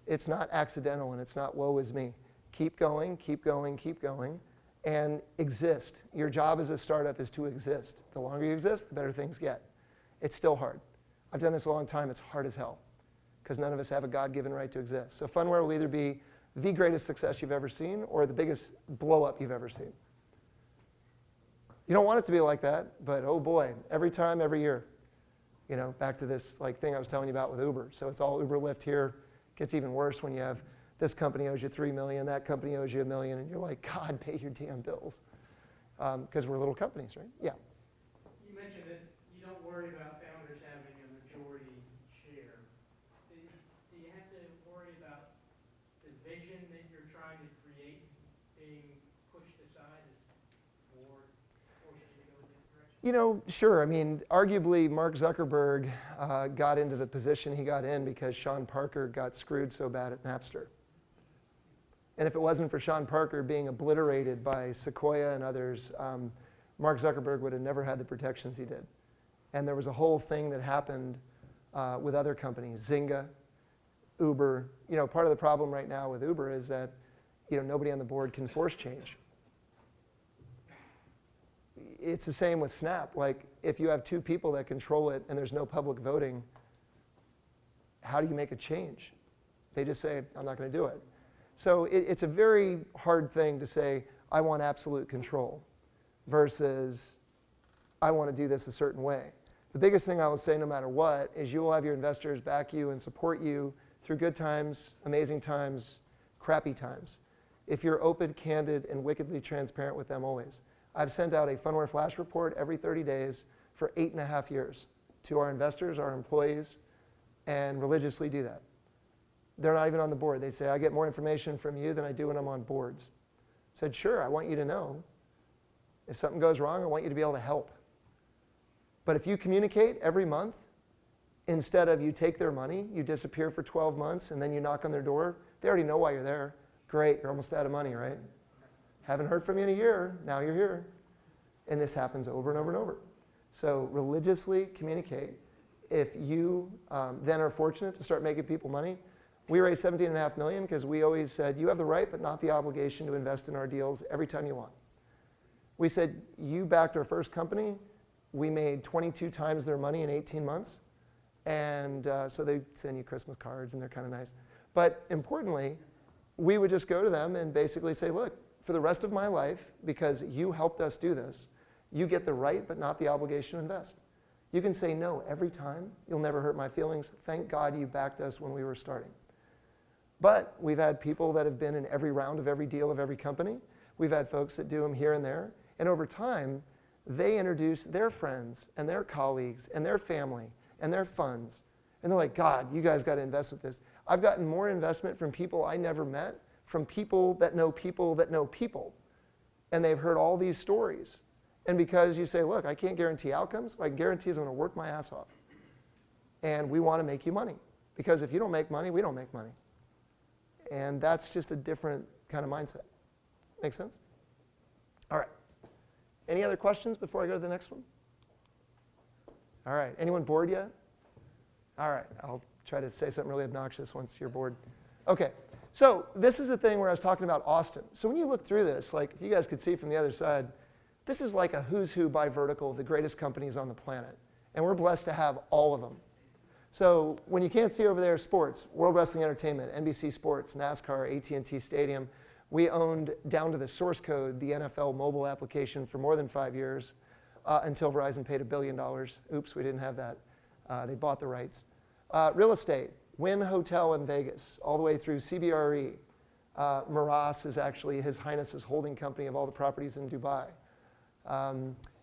It's not accidental and it's not woe is me. Keep going, keep going, keep going, and exist. Your job as a startup is to exist. The longer you exist, the better things get. It's still hard. I've done this a long time. It's hard as hell because none of us have a God-given right to exist. So Phunware will either be the greatest success you've ever seen or the biggest blow-up you've ever seen. You don't want it to be like that, but oh boy, every time, every year. You know, back to this like thing I was telling you about with Uber. So it's all Uber, Lyft here. It gets even worse when you have this company owes you $3 million, that company owes you $1 million, and you're like, God, pay your damn bills. Because we're little companies, right? Yeah. You mentioned that you don't worry about founders having a majority share. Do you have to worry about the vision that you're trying to create being pushed aside as more forcing you to go in that direction? You know, sure. I mean, arguably, Mark Zuckerberg got into the position he got in because Sean Parker got screwed so bad at Napster. And if it wasn't for Sean Parker being obliterated by Sequoia and others, Mark Zuckerberg would have never had the protections he did. And there was a whole thing that happened with other companies, Zynga, Uber. You know, part of the problem right now with Uber is that, you know, nobody on the board can force change. It's the same with Snap. Like, if you have 2 people that control it and there's no public voting, how do you make a change? They just say, I'm not going to do it. So it's a very hard thing to say, I want absolute control, versus I want to do this a certain way. The biggest thing I will say, no matter what, is you will have your investors back you and support you through good times, amazing times, crappy times, if you're open, candid, and wickedly transparent with them always. I've sent out a Phunware flash report every 30 days for 8.5 years to our investors, our employees, and religiously do that. They're not even on the board. They say, I get more information from you than I do when I'm on boards. I said, sure, I want you to know. If something goes wrong, I want you to be able to help. But if you communicate every month, instead of you take their money, you disappear for 12 months, and then you knock on their door, they already know why you're there. Great, you're almost out of money, right? Haven't heard from you in a year, now you're here. And this happens over and over and over. So religiously communicate. If you then are fortunate to start making people money, we raised $17.5 million because we always said, you have the right but not the obligation to invest in our deals every time you want. We said, you backed our first company. We made 22 times their money in 18 months. And so they send you Christmas cards, and they're kind of nice. But importantly, we would just go to them and basically say, look, for the rest of my life, because you helped us do this, you get the right but not the obligation to invest. You can say no every time. You'll never hurt my feelings. Thank God you backed us when we were starting. But we've had people that have been in every round of every deal of every company. We've had folks that do them here and there. And over time, they introduce their friends and their colleagues and their family and their funds. And they're like, God, you guys got to invest with this. I've gotten more investment from people I never met, from people that know people that know people. And they've heard all these stories. And because you say, look, I can't guarantee outcomes, what I can guarantee is I'm going to work my ass off. And we want to make you money. Because if you don't make money, we don't make money. And that's just a different kind of mindset. Make sense? All right. Any other questions before I go to the next one? All right. Anyone bored yet? All right. I'll try to say something really obnoxious once you're bored. Okay. So this is the thing where I was talking about Austin. So when you look through this, like if you guys could see from the other side, this is like a who's who by vertical of the greatest companies on the planet. And we're blessed to have all of them. So when you can't see over there, sports, World Wrestling Entertainment, NBC Sports, NASCAR, AT&T Stadium. We owned, down to the source code, the NFL mobile application for more than 5 years until Verizon paid $1 billion. Oops, we didn't have that. They bought the rights. Real estate, Wynn Hotel in Vegas, all the way through CBRE. Maras is actually His Highness's holding company of all the properties in Dubai.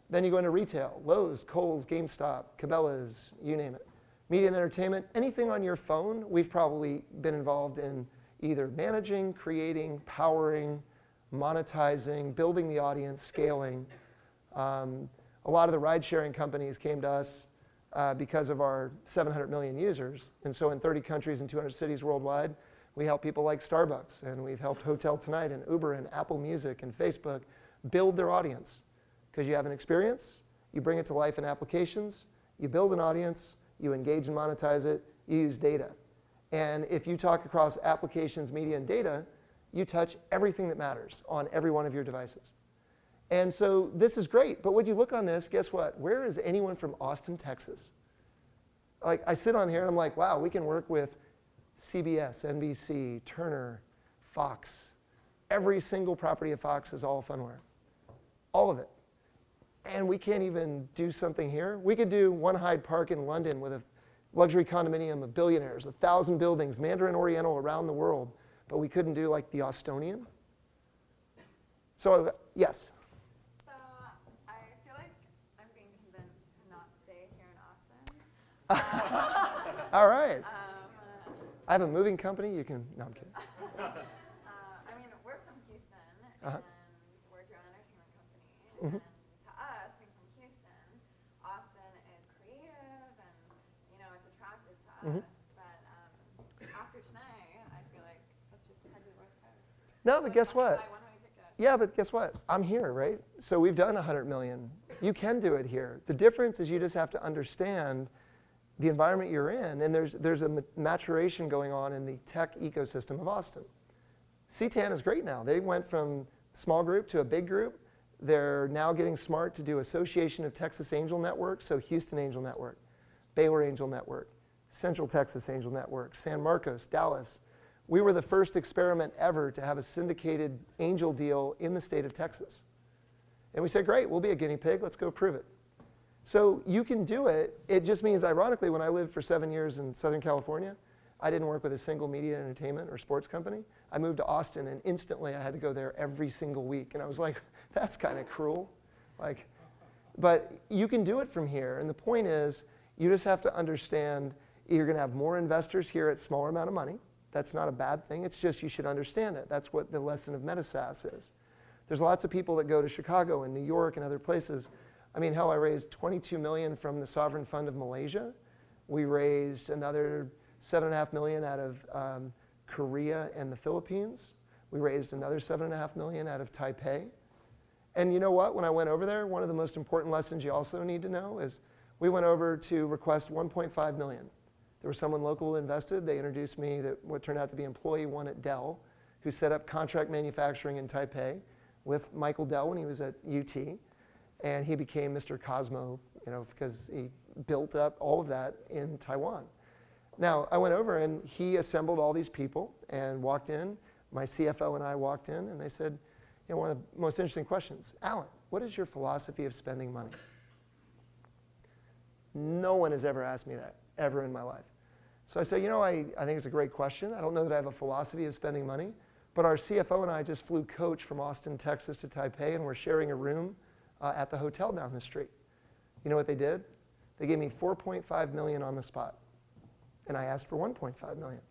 Then you go into retail, Lowe's, Kohl's, GameStop, Cabela's, you name it. Media and entertainment, anything on your phone, we've probably been involved in either managing, creating, powering, monetizing, building the audience, scaling. A lot of the ride-sharing companies came to us because of our 700 million users. And so in 30 countries and 200 cities worldwide, we help people like Starbucks, and we've helped Hotel Tonight and Uber and Apple Music and Facebook build their audience. Because you have an experience, you bring it to life in applications, you build an audience, you engage and monetize it, you use data. And if you talk across applications, media, and data, you touch everything that matters on every one of your devices. And so this is great, but when you look on this, guess what? Where is anyone from Austin, Texas? Like, I sit on here and I'm like, wow, we can work with CBS, NBC, Turner, Fox. Every single property of Fox is all Phunware. All of it. And we can't even do something here. We could do One Hyde Park in London with a luxury condominium of billionaires, 1,000 buildings, Mandarin Oriental around the world, but we couldn't do like the Austonian. So, yes? So, I feel like I'm being convinced to not stay here in Austin. All right. I have a moving company. You can, no, I'm kidding. I mean, we're from Houston, Uh-huh. and we're a drone entertainment company. Mhm. And to us, being from Houston, Austin is creative, and it's attractive to Mhm. us. But after tonight, I feel like let's just head to the West Coast. No, but guess what? Buy one-way ticket. Yeah, but guess what? I'm here, right? So we've done 100 million. You can do it here. The difference is you just have to understand the environment you're in, and there's a maturation going on in the tech ecosystem of Austin. CTAN is great now. They went from small group to a big group. They're now getting smart to do Association of Texas Angel Network, so Houston Angel Network, Baylor Angel Network, Central Texas Angel Network, San Marcos, Dallas. We were the first experiment ever to have a syndicated angel deal in the state of Texas. And we said, great, we'll be a guinea pig, let's go prove it. So you can do it. It just means, ironically, when I lived for 7 years in Southern California, I didn't work with a single media, entertainment, or sports company. I moved to Austin, and instantly I had to go there every single week. And I was like, that's kind of cruel. But you can do it from here. And the point is, you just have to understand you're going to have more investors here at smaller amount of money. That's not a bad thing. It's just you should understand it. That's what the lesson of MetaSaaS is. There's lots of people that go to Chicago and New York and other places. I mean, hell, I raised 22 million from the Sovereign Fund of Malaysia. We raised another 7.5 million out of Korea and the Philippines. We raised another 7.5 million out of Taipei. And you know what? When I went over there, one of the most important lessons you also need to know is we went over to request 1.5 million. There was someone local who invested. They introduced me to what turned out to be employee one at Dell, who set up contract manufacturing in Taipei with Michael Dell when he was at UT. And he became Mr. Cosmo, because he built up all of that in Taiwan. Now, I went over and he assembled all these people and walked in. My CFO and I walked in and they said, one of the most interesting questions, Alan, what is your philosophy of spending money? No one has ever asked me that, ever in my life. So I said, I think it's a great question. I don't know that I have a philosophy of spending money, but our CFO and I just flew coach from Austin, Texas to Taipei, and we're sharing a room at the hotel down the street. You know what they did? They gave me 4.5 million on the spot. And I asked for 1.5 million.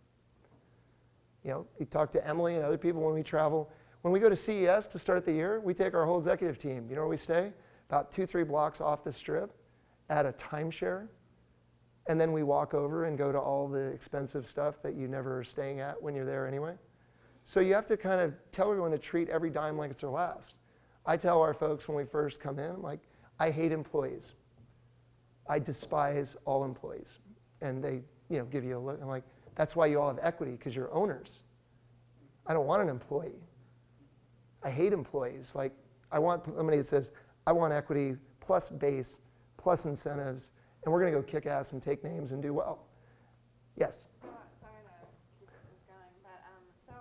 We talked to Emily and other people when we travel. When we go to CES to start the year, we take our whole executive team. You know where we stay? About 2-3 blocks off the strip at a timeshare. And then we walk over and go to all the expensive stuff that you never are staying at when you're there anyway. So you have to kind of tell everyone to treat every dime like it's their last. I tell our folks when we first come in, I hate employees. I despise all employees. And they, give you a look. I'm like, that's why you all have equity, because you're owners. I don't want an employee. I hate employees. I want somebody that says, I want equity plus base plus incentives, and we're going to go kick ass and take names and do well. Yes, So, sorry to keep this going, but so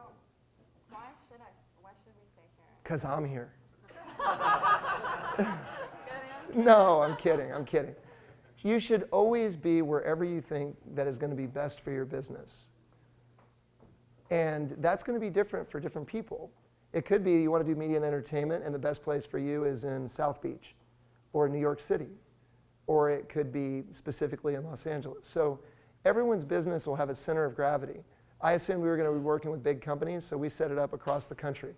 why should we stay here? because I'm here. Good answer. No, I'm kidding. I'm kidding. You should always be wherever you think that is going to be best for your business. And that's going to be different for different people. It could be you want to do media and entertainment, and the best place for you is in South Beach or New York City. Or it could be specifically in Los Angeles. So everyone's business will have a center of gravity. I assumed we were going to be working with big companies, so we set it up across the country.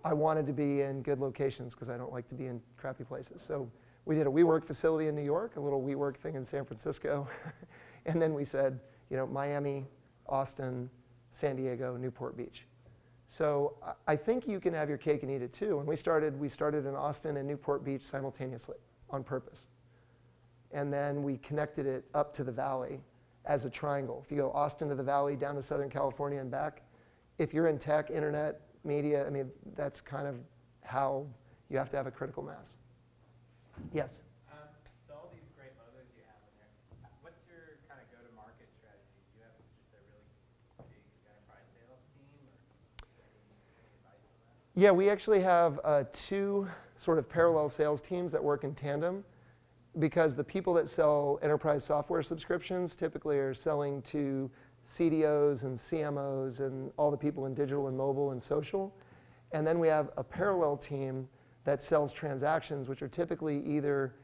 I wanted to be in good locations because I don't like to be in crappy places. So we did a WeWork facility in New York, a little WeWork thing in San Francisco. And then we said, Miami, Austin, San Diego, Newport Beach. So I think you can have your cake and eat it too. When we started in Austin and Newport Beach simultaneously on purpose. And then we connected it up to the valley as a triangle. If you go Austin to the valley, down to Southern California and back, if you're in tech, internet, media, that's kind of how you have to have a critical mass. Yes? So all these great logos you have in there, what's your kind of go-to-market strategy? Do you have just a really big enterprise sales team, or any advice on that? Yeah, we actually have 2 sort of parallel sales teams that work in tandem, because the people that sell enterprise software subscriptions typically are selling to CDOs and CMOs and all the people in digital and mobile and social. And then we have a parallel team that sells transactions, which are typically either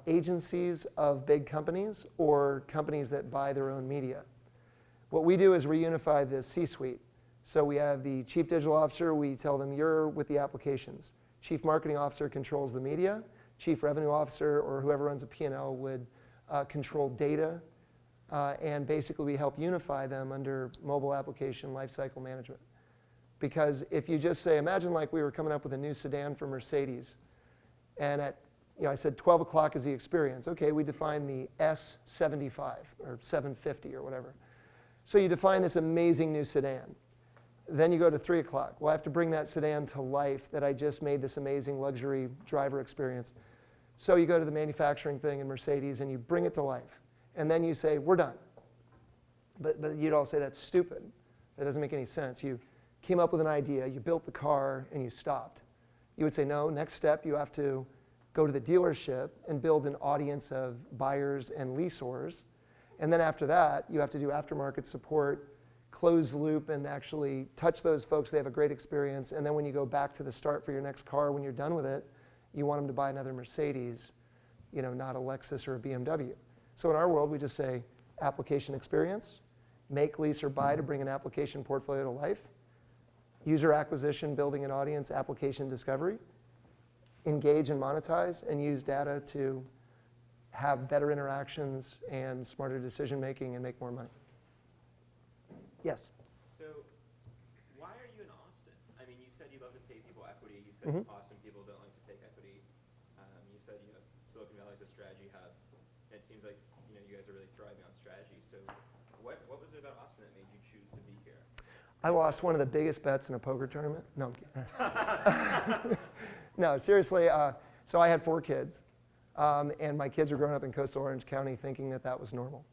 agencies of big companies or companies that buy their own media. What we do is reunify the C-suite. So we have the chief digital officer, we tell them you're with the applications. Chief marketing officer controls the media. Chief revenue officer or whoever runs a P&L would control data. And basically we help unify them under mobile application lifecycle management. Because if you just say, imagine like we were coming up with a new sedan for Mercedes, and I said 12 o'clock is the experience. Okay, we define the S75 or 750 or whatever. So you define this amazing new sedan. Then you go to 3 o'clock. Well, I have to bring that sedan to life that I just made this amazing luxury driver experience. So you go to the manufacturing thing in Mercedes and you bring it to life. And then you say, we're done. But you'd all say, that's stupid. That doesn't make any sense. You came up with an idea, you built the car, and you stopped. You would say, no, next step, you have to go to the dealership and build an audience of buyers and leasors. And then after that, you have to do aftermarket support, close the loop, and actually touch those folks. They have a great experience. And then when you go back to the start for your next car, when you're done with it, you want them to buy another Mercedes, not a Lexus or a BMW. So in our world, we just say application experience, make, lease, or buy to bring an application portfolio to life, user acquisition, building an audience, application discovery, engage and monetize, and use data to have better interactions and smarter decision making and make more money. Yes? So, why are you in Austin? I mean, you said you love to pay people equity. You said Austin people don't like to take equity. You said Silicon Valley is a strategy hub. It seems like you guys are really thriving on strategy. So, what was it about Austin that made you choose to be here? I lost one of the biggest bets in a poker tournament. No, I'm kidding. No, seriously. So I had 4 kids, and my kids were growing up in coastal Orange County thinking that that was normal.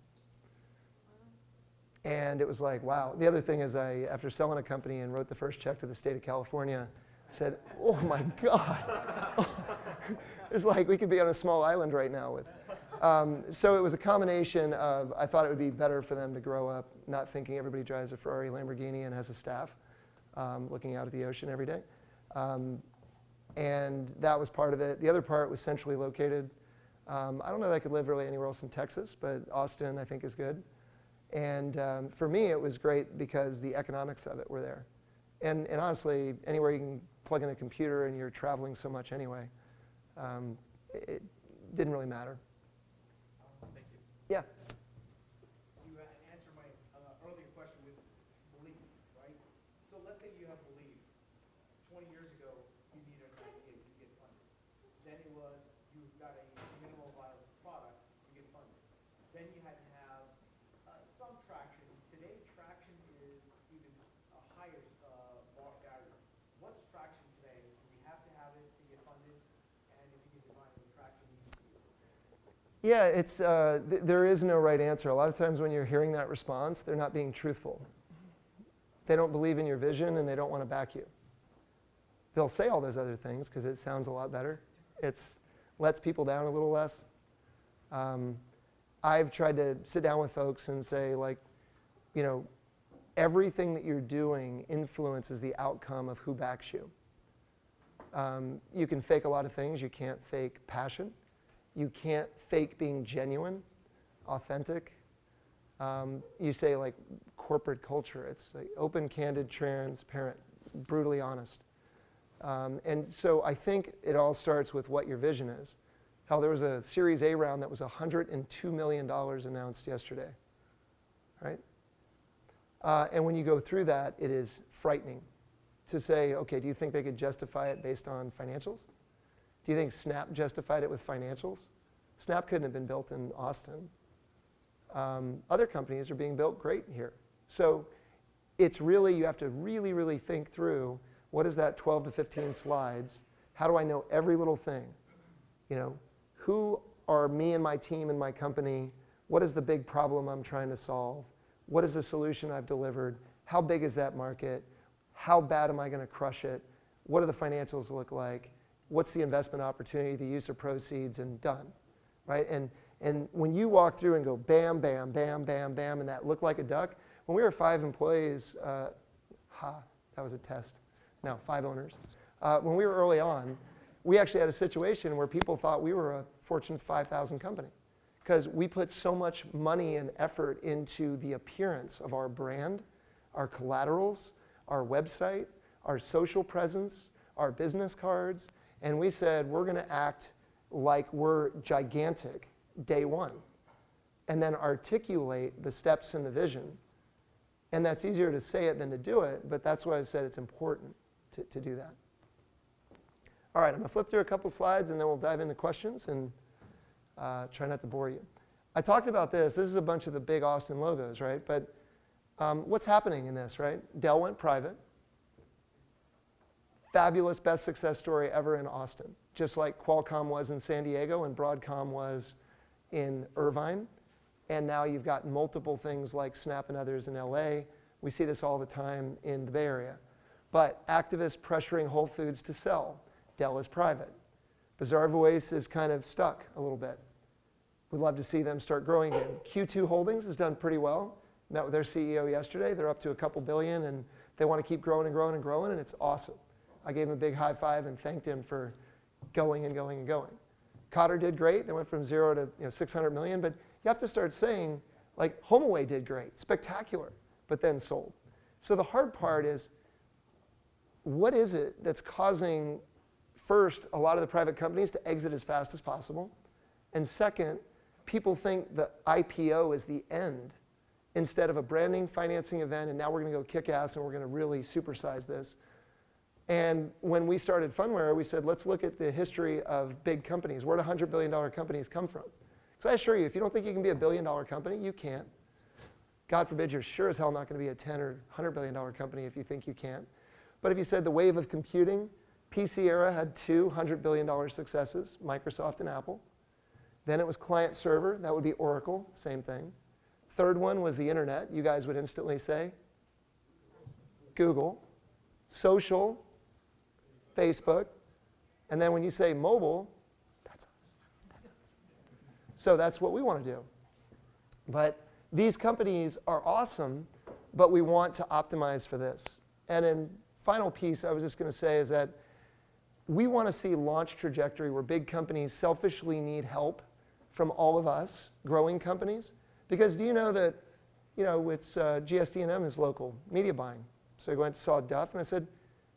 And it was like, wow. The other thing is after selling a company and wrote the first check to the state of California, I said, oh my God. It's like we could be on a small island right now with. So it was a combination of, I thought it would be better for them to grow up not thinking everybody drives a Ferrari, Lamborghini, and has a staff looking out at the ocean every day. And that was part of it. The other part was centrally located. I don't know that I could live really anywhere else in Texas, but Austin I think is good. And for me, it was great because the economics of it were there. And honestly, anywhere you can plug in a computer and you're traveling so much anyway, it didn't really matter. Thank you. Yeah. You answered my earlier question with belief, right? So let's say you have belief. 20 years ago, you needed an idea, you get funded. Then it was, you got a minimal viable product, you get funded. Then you had to have some traction. Today, traction is even a higher bar barrier. What's traction today? Do we have to have it to get funded? And if you can define what traction means to you. Yeah, there is no right answer. A lot of times when you're hearing that response, they're not being truthful. They don't believe in your vision and they don't want to back you. They'll say all those other things because it sounds a lot better. It lets people down a little less. I've tried to sit down with folks and say, like, you know, everything that you're doing influences the outcome of who backs you. You can fake a lot of things. You can't fake passion. You can't fake being genuine, authentic. You say, like, corporate culture. It's like open, candid, transparent, brutally honest. And so I think it all starts with what your vision is. Hell, there was a Series A round that was $102 million announced yesterday, right? And when you go through that, it is frightening to say, okay, do you think they could justify it based on financials? Do you think Snap justified it with financials? Snap couldn't have been built in Austin. Other companies are being built great here. So it's really, you have to really, really think through, what is that 12 to 15 slides? How do I know every little thing? You know, who are me and my team and my company? What is the big problem I'm trying to solve? What is the solution I've delivered? How big is that market? How bad am I going to crush it? What do the financials look like? What's the investment opportunity, the use of proceeds, and done, right? And when you walk through and go bam, bam, bam, bam, bam, and that looked like a duck, when we were 5 employees, that was a test. No, 5 owners. When we were early on, we actually had a situation where people thought we were a Fortune 5,000 company because we put so much money and effort into the appearance of our brand, our collaterals, our website, our social presence, our business cards, and we said we're going to act like we're gigantic day one and then articulate the steps in the vision. And that's easier to say it than to do it, but that's why I said it's important to do that. All right, I'm going to flip through a couple slides and then we'll dive into questions and try not to bore you. I talked about this. This is a bunch of the big Austin logos, right? But what's happening in this, right? Dell went private. Fabulous, best success story ever in Austin. Just like Qualcomm was in San Diego and Broadcom was in Irvine. And now you've got multiple things like Snap and others in LA. We see this all the time in the Bay Area. But activists pressuring Whole Foods to sell. Dell is private. Bazaar Voice is kind of stuck a little bit. We'd love to see them start growing again. Q2 Holdings has done pretty well. Met with their CEO yesterday. They're up to a couple billion, and they want to keep growing and growing and growing, and it's awesome. I gave him a big high five and thanked him for going and going and going. Cotter did great. They went from 0 to 600 million, but you have to start saying, like, HomeAway did great, spectacular, but then sold. So the hard part is, what is it that's causing, first, a lot of the private companies to exit as fast as possible? And second, people think the IPO is the end instead of a branding, financing event, and now we're going to go kick ass and we're going to really supersize this. And when we started Phunware, we said, let's look at the history of big companies. Where do $100 billion companies come from? So I assure you, if you don't think you can be a $1 billion company, you can't. God forbid you're sure as hell not going to be a $10 or $100 billion company if you think you can't. But if you said the wave of computing, PC era had 2 $100 billion successes, Microsoft and Apple. Then it was client server, that would be Oracle, same thing. Third one was the internet, you guys would instantly say Google. Social, Facebook. And then when you say mobile, that's us. That's us. So that's what we want to do. But these companies are awesome, but we want to optimize for this. And in final piece I was just going to say is that we want to see launch trajectory where big companies selfishly need help from all of us, growing companies. Because do you know that, it's GSD&M is local media buying. So I went to saw Duff and I said,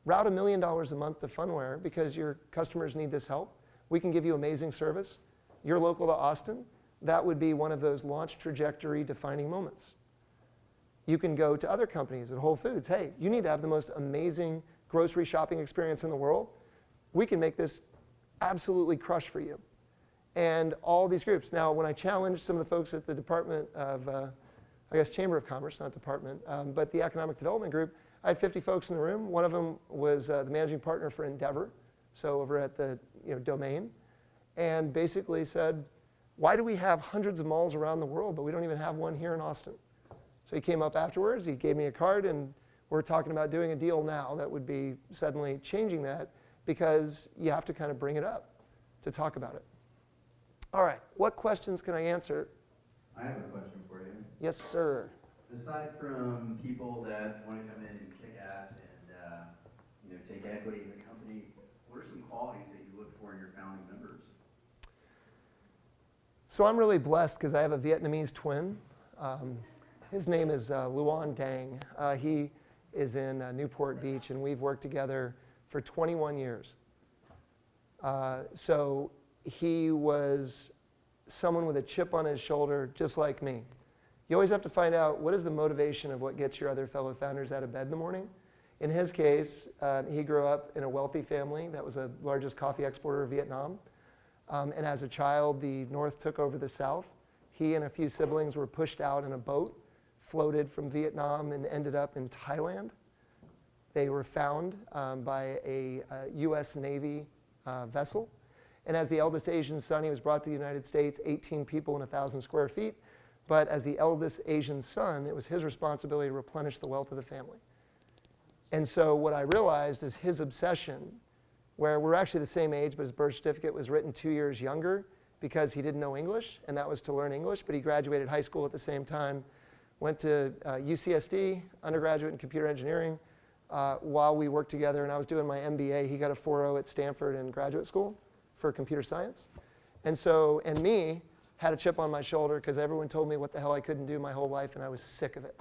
route $1 million a month to Phunware because your customers need this help. We can give you amazing service. You're local to Austin. That would be one of those launch trajectory defining moments. You can go to other companies at Whole Foods. Hey, you need to have the most amazing grocery shopping experience in the world. We can make this absolutely crush for you. And all these groups. Now, when I challenged some of the folks at the Department of, Chamber of Commerce, not department, but the Economic Development Group, I had 50 folks in the room. One of them was the managing partner for Endeavor, so over at the Domain, and basically said, why do we have hundreds of malls around the world, but we don't even have one here in Austin? So he came up afterwards, he gave me a card, and we're talking about doing a deal now that would be suddenly changing that, because you have to kind of bring it up to talk about it. All right, what questions can I answer? I have a question for you. Yes, sir. Aside from people that want to come in and kick ass and take equity in the company, what are some qualities that you look for in your founding members? So I'm really blessed because I have a Vietnamese twin. His name is Luan Dang. He is in Newport Beach, and we've worked together for 21 years. So he was someone with a chip on his shoulder, just like me. You always have to find out what is the motivation of what gets your other fellow founders out of bed in the morning. In his case, he grew up in a wealthy family that was the largest coffee exporter of Vietnam. And as a child, the North took over the South. He and a few siblings were pushed out in a boat, floated from Vietnam, and ended up in Thailand. They were found by a U.S. Navy vessel. And as the eldest Asian son, he was brought to the United States, 18 people in 1,000 square feet. But as the eldest Asian son, it was his responsibility to replenish the wealth of the family. And so what I realized is his obsession, where we're actually the same age, but his birth certificate was written 2 years younger because he didn't know English, and that was to learn English, but he graduated high school at the same time, went to UCSD, undergraduate in computer engineering, while we worked together, and I was doing my MBA. He got a 4.0 at Stanford in graduate school for computer science. And me had a chip on my shoulder because everyone told me what the hell I couldn't do my whole life, and I was sick of it.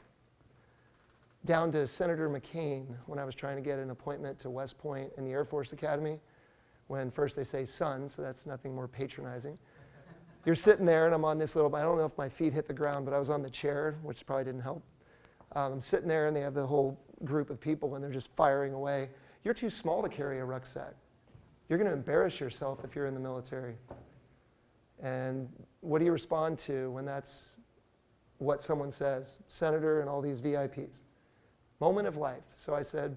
Down to Senator McCain when I was trying to get an appointment to West Point in the Air Force Academy, when first they say son, so that's nothing more patronizing. You're sitting there, and I'm on this little, I don't know if my feet hit the ground, but I was on the chair, which probably didn't help. I'm sitting there, and they have the whole group of people, and they're just firing away. You're too small to carry a rucksack. You're going to embarrass yourself if you're in the military. And what do you respond to when that's what someone says? Senator and all these VIPs. Moment of life. So I said,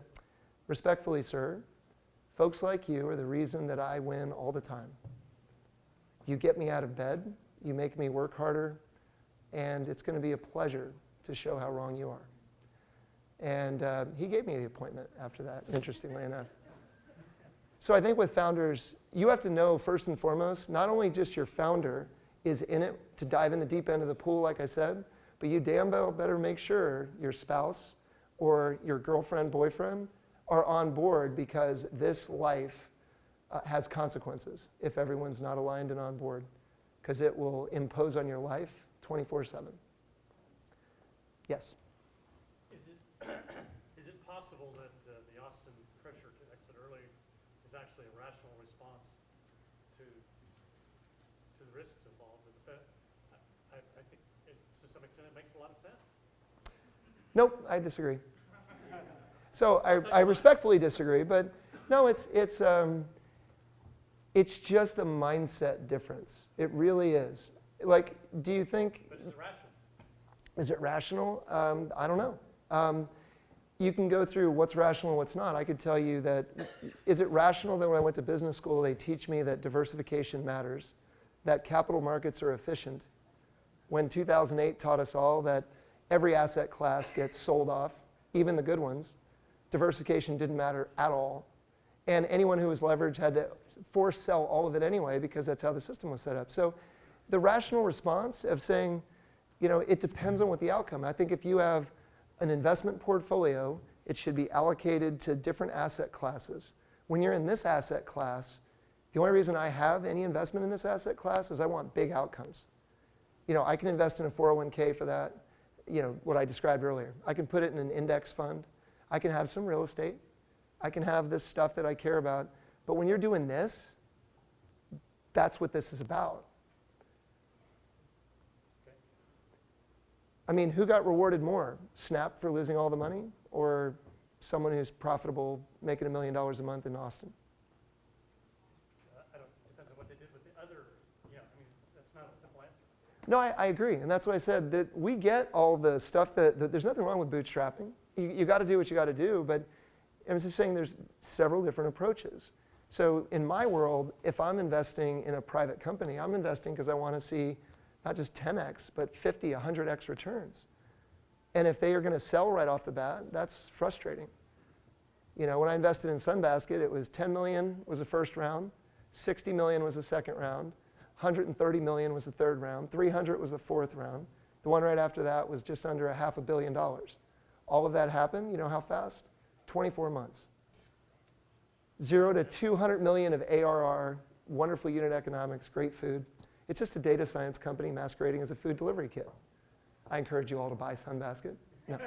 respectfully, sir, folks like you are the reason that I win all the time. You get me out of bed, you make me work harder, and it's going to be a pleasure to show how wrong you are. And he gave me the appointment after that, interestingly enough. So I think with founders, you have to know first and foremost, not only just your founder is in it to dive in the deep end of the pool, like I said, but you damn well better make sure your spouse or your girlfriend, boyfriend are on board, because this life has consequences if everyone's not aligned and on board, because it will impose on your life 24/7. Yes? Is it possible that the Austin pressure to exit early is actually a rational response to the risks involved with the Fed? I think to some extent it makes a lot of sense. Nope, I disagree. So I respectfully disagree, but no, it's just a mindset difference. It really is. Like, do you think? But is it rational? Is it rational? I don't know. You can go through what's rational and what's not. I could tell you that, is it rational that when I went to business school, they teach me that diversification matters, that capital markets are efficient, when 2008 taught us all that every asset class gets sold off, even the good ones. Diversification didn't matter at all. And anyone who was leveraged had to force sell all of it anyway, because that's how the system was set up. So the rational response of saying, it depends on what the outcome. I think if you have an investment portfolio, it should be allocated to different asset classes. When you're in this asset class, the only reason I have any investment in this asset class is I want big outcomes. I can invest in a 401k for that, what I described earlier. I can put it in an index fund. I can have some real estate. I can have this stuff that I care about. But when you're doing this, that's what this is about. Okay. I mean, who got rewarded more? Snap for losing all the money, or someone who's profitable, making $1 million a month in Austin? Depends on what they did with the other, that's not a simple answer. No, I agree, and that's what I said, that we get all the stuff that there's nothing wrong with bootstrapping. You got to do what you got to do, but I'm just saying there's several different approaches. So in my world, if I'm investing in a private company, I'm investing because I want to see not just 10x, but 50, 100x returns. And if they are going to sell right off the bat, that's frustrating. You know, when I invested in Sunbasket, it was 10 million was the first round, 60 million was the second round, 130 million was the third round, 300 was the fourth round. The one right after that was just under $500 million. All of that happened, you know how fast? 24 months. 0 to 200 million of ARR, wonderful unit economics, great food. It's just a data science company masquerading as a food delivery kit. I encourage you all to buy Sunbasket. No.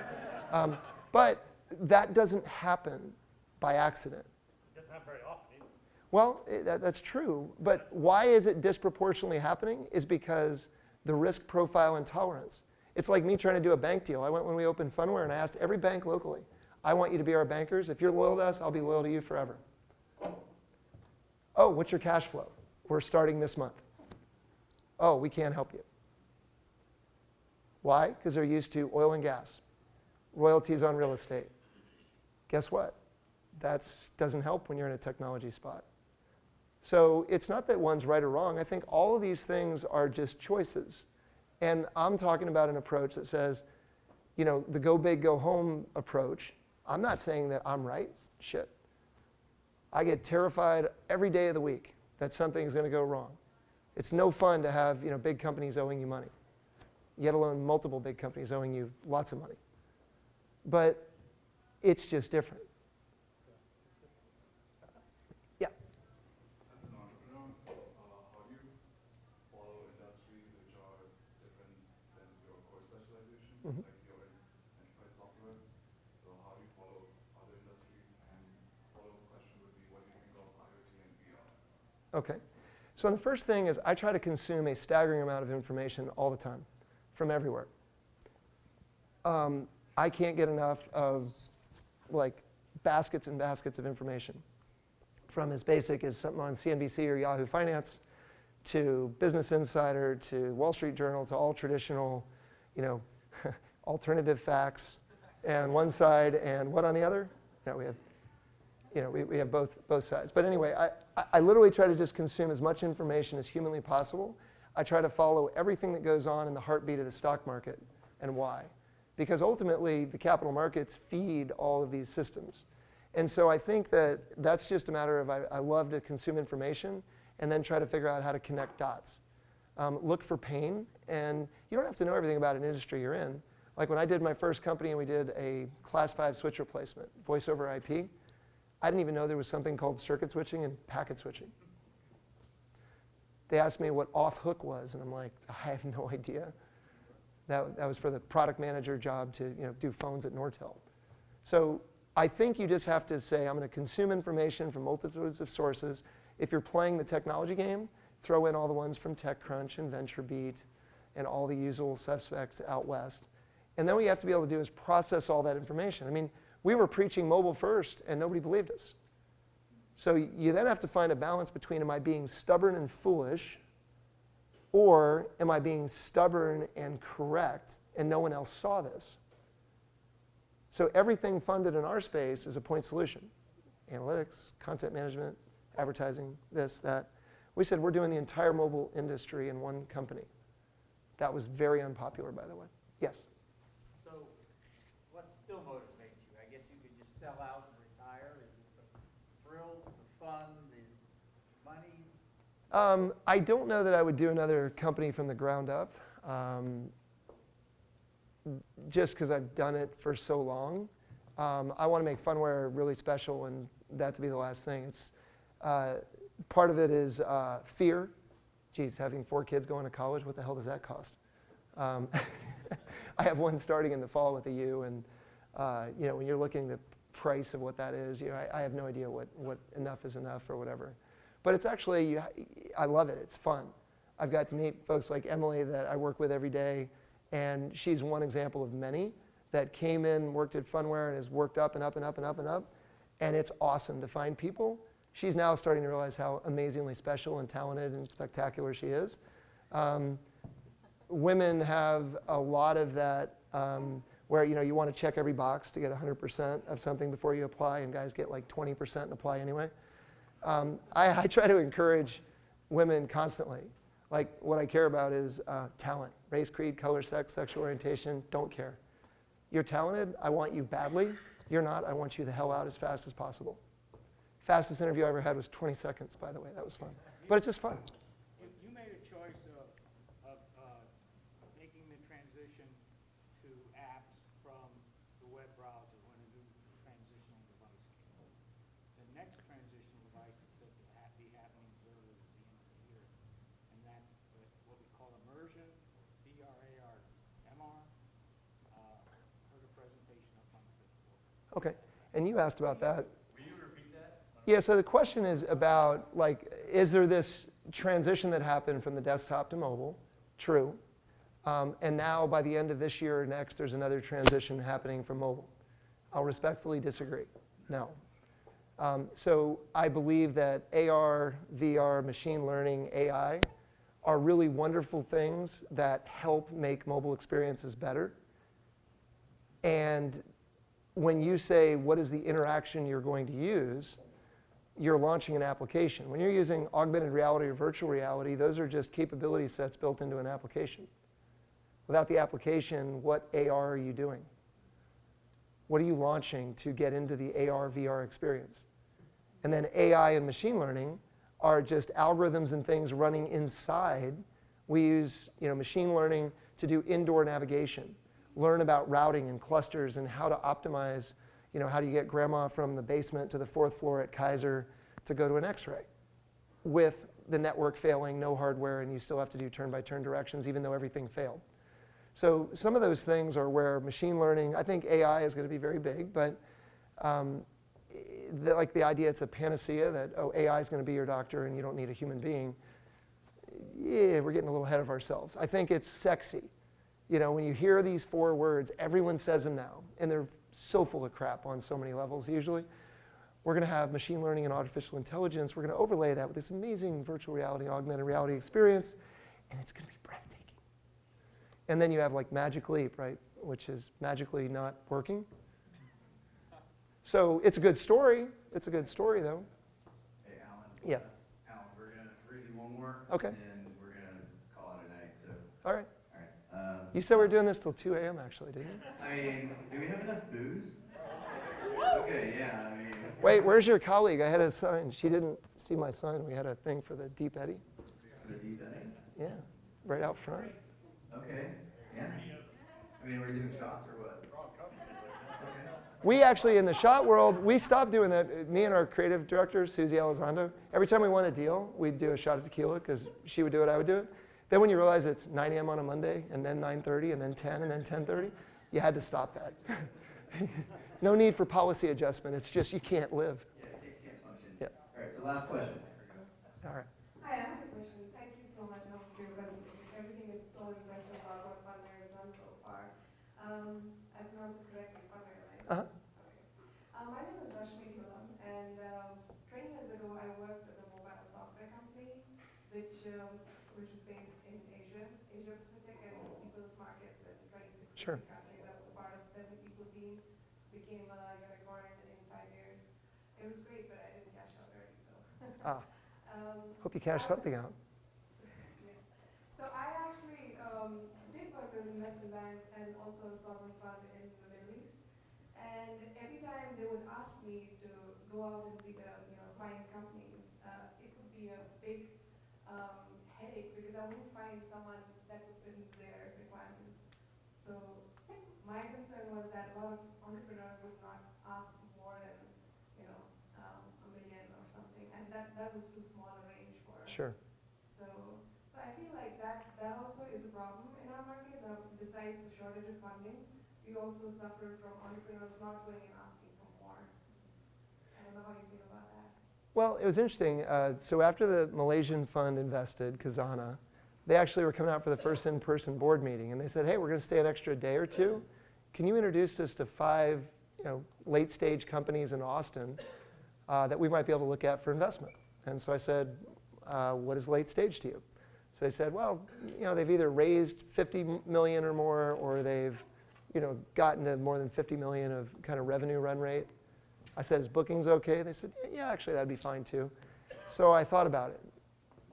But that doesn't happen by accident. It doesn't happen very often either. Well, that's true. But why is it disproportionately happening? Is because the risk profile and tolerance. It's like me trying to do a bank deal. I went when we opened Phunware and I asked every bank locally, I want you to be our bankers. If you're loyal to us, I'll be loyal to you forever. Oh, what's your cash flow? We're starting this month. Oh, we can't help you. Why? Because they're used to oil and gas, royalties on real estate. Guess what? That doesn't help when you're in a technology spot. So it's not that one's right or wrong. I think all of these things are just choices. And I'm talking about an approach that says, you know, the go big, go home approach. I'm not saying that I'm right. Shit. I get terrified every day of the week that something's going to go wrong. It's no fun to have, you know, big companies owing you money, yet alone multiple big companies owing you lots of money. But it's just different. Yeah. As an entrepreneur, how do you follow industries which are different than your core specialization, like your enterprise software? So how do you follow other industries? And follow-up question would be, what do you think of IoT and VR? Okay. So the first thing is I try to consume a staggering amount of information all the time from everywhere. I can't get enough of like baskets and baskets of information, from as basic as something on CNBC or Yahoo Finance to Business Insider to Wall Street Journal to all traditional, you know, alternative facts and one side and what on the other? No, we have, you know, we have both sides. But anyway, I literally try to just consume as much information as humanly possible. I try to follow everything that goes on in the heartbeat of the stock market and why. Because ultimately, the capital markets feed all of these systems. And so I think that that's just a matter of I love to consume information and then try to figure out how to connect dots. Look for pain, and you don't have to know everything about an industry you're in. Like when I did my first company and we did a class 5 switch replacement, voice over IP, I didn't even know there was something called circuit switching and packet switching. They asked me what off-hook was, and I'm like, I have no idea. That was for the product manager job to, you know, do phones at Nortel. So I think you just have to say, I'm going to consume information from multitudes of sources. If you're playing the technology game, throw in all the ones from TechCrunch and VentureBeat and all the usual suspects out west. And then what you have to be able to do is process all that information. I mean, we were preaching mobile first, and nobody believed us. So you then have to find a balance between, am I being stubborn and foolish, or am I being stubborn and correct, and no one else saw this? So everything funded in our space is a point solution. Analytics, content management, advertising, this, that. We said we're doing the entire mobile industry in one company. That was very unpopular, by the way. Yes? So what still motivates you? I guess you could just sell out and retire. Is it the thrills, the fun, the money? I don't know that I would do another company from the ground up, just because I've done it for so long. I want to make Phunware really special, and that to be the last thing. It's part of it is fear. Geez, having 4 kids going to college, what the hell does that cost? I have one starting in the fall with a U, and you know, when you're looking at the price of what that is, you know, I have no idea what enough is enough or whatever. But it's actually, I love it. It's fun. I've got to meet folks like Emily that I work with every day, and she's one example of many that came in, worked at Phunware, and has worked up and up and up and up and up. And it's awesome to find people. She's now starting to realize how amazingly special and talented and spectacular she is. Women have a lot of that where, you know, you want to check every box to get 100% of something before you apply, and guys get like 20% and apply anyway. I try to encourage women constantly. Like, what I care about is talent. Race, creed, color, sex, sexual orientation, don't care. You're talented, I want you badly. You're not, I want you the hell out as fast as possible. Fastest interview I ever had was 20 seconds, by the way. That was fun. But it's just fun. You made a choice of making the transition to apps from the web browser when a new transitional device came out. The next transitional device is said to be happening as early as the end of the year. And that's what we call immersion, VRAR, MR. Heard a presentation up on the 5th floor. Okay. And you asked about that. Yeah, so the question is about, like, is there this transition that happened from the desktop to mobile? True. And now, by the end of this year or next, there's another transition happening from mobile. I'll respectfully disagree. No. So I believe that AR, VR, machine learning, AI are really wonderful things that help make mobile experiences better. And when you say, what is the interaction you're going to use, you're launching an application. When you're using augmented reality or virtual reality, those are just capability sets built into an application. Without the application, what AR are you doing? What are you launching to get into the AR, VR experience? And then AI and machine learning are just algorithms and things running inside. We use machine learning to do indoor navigation, learn about routing and clusters and how to optimize. How do you get grandma from the basement to the 4th floor at Kaiser to go to an X-ray? With the network failing, no hardware, and you still have to do turn-by-turn directions even though everything failed. So some of those things are where machine learning, I think AI is going to be very big, but like the idea it's a panacea that, AI is going to be your doctor and you don't need a human being. Yeah, we're getting a little ahead of ourselves. I think it's sexy. When you hear these 4 words, everyone says them now, and they're so full of crap on so many levels usually. We're going to have machine learning and artificial intelligence. We're going to overlay that with this amazing virtual reality, augmented reality experience, and it's going to be breathtaking. And then you have like Magic Leap, right, which is magically not working. So it's a good story. It's a good story, though. Hey, Alan. Yeah. Alan, we're gonna do one more. Okay. And we're gonna call it a night. So. All right. All right. You said we were doing this till 2 a.m. actually, didn't you? I mean, do we have enough booze? Okay, yeah, I mean. Wait, where's your colleague? I had a sign. She didn't see my sign. We had a thing for the Deep Eddy. For the deep end? Yeah, right out front. Okay, yeah. I mean, we're doing shots or what? Okay. We actually, in the shot world, we stopped doing that. Me and our creative director, Susie Elizondo, every time we won a deal, we'd do a shot of tequila because she would do it, I would do it. Then when you realize it's 9 a.m. on a Monday, and then 9:30, and then 10, and then 10:30, you had to stop that. No need for policy adjustment. It's just you can't live. Yeah, can't function. Yeah. All right, so last question. All right. Hi, I have a question. Thank you so much for your presentation. Everything is so impressive about what Phunware has done so far. I pronounced it correctly, Phunware, right? Uh-huh. Okay. My name is Rashmi Dhulam, and 20 years ago I worked at a mobile software company, which is based in Asia Pacific, and we built markets in 26 Sure. countries. I was a part of a 7-people team, became a unicorn in 5 years. It was great, but I didn't cash out early, so. Hope you cash something out. Yeah. So I actually did work with investment banks and also a sovereign fund in the Middle East. And every time they would ask me to go out and find companies, it would be a big headache because I wouldn't find someone that would fit into their requirements. So my concern was that a lot of entrepreneurs would not ask more than $1 million or something, and that was too small a range for. Sure. So I feel like that also is a problem in our market. Besides the shortage of funding, we also suffer from entrepreneurs not going and asking for more. I don't know how you feel about that. Well, it was interesting. So after the Malaysian fund invested, Khazanah, they actually were coming out for the first in-person board meeting, and they said, hey, we're going to stay an extra day or two. Can you introduce us to 5 late-stage companies in Austin that we might be able to look at for investment? And so I said, what is late stage to you? So they said, well, they've either raised 50 million or more, or they've gotten to more than 50 million of kind of revenue run rate. I said, is bookings okay? They said, yeah, actually that'd be fine too. So I thought about it.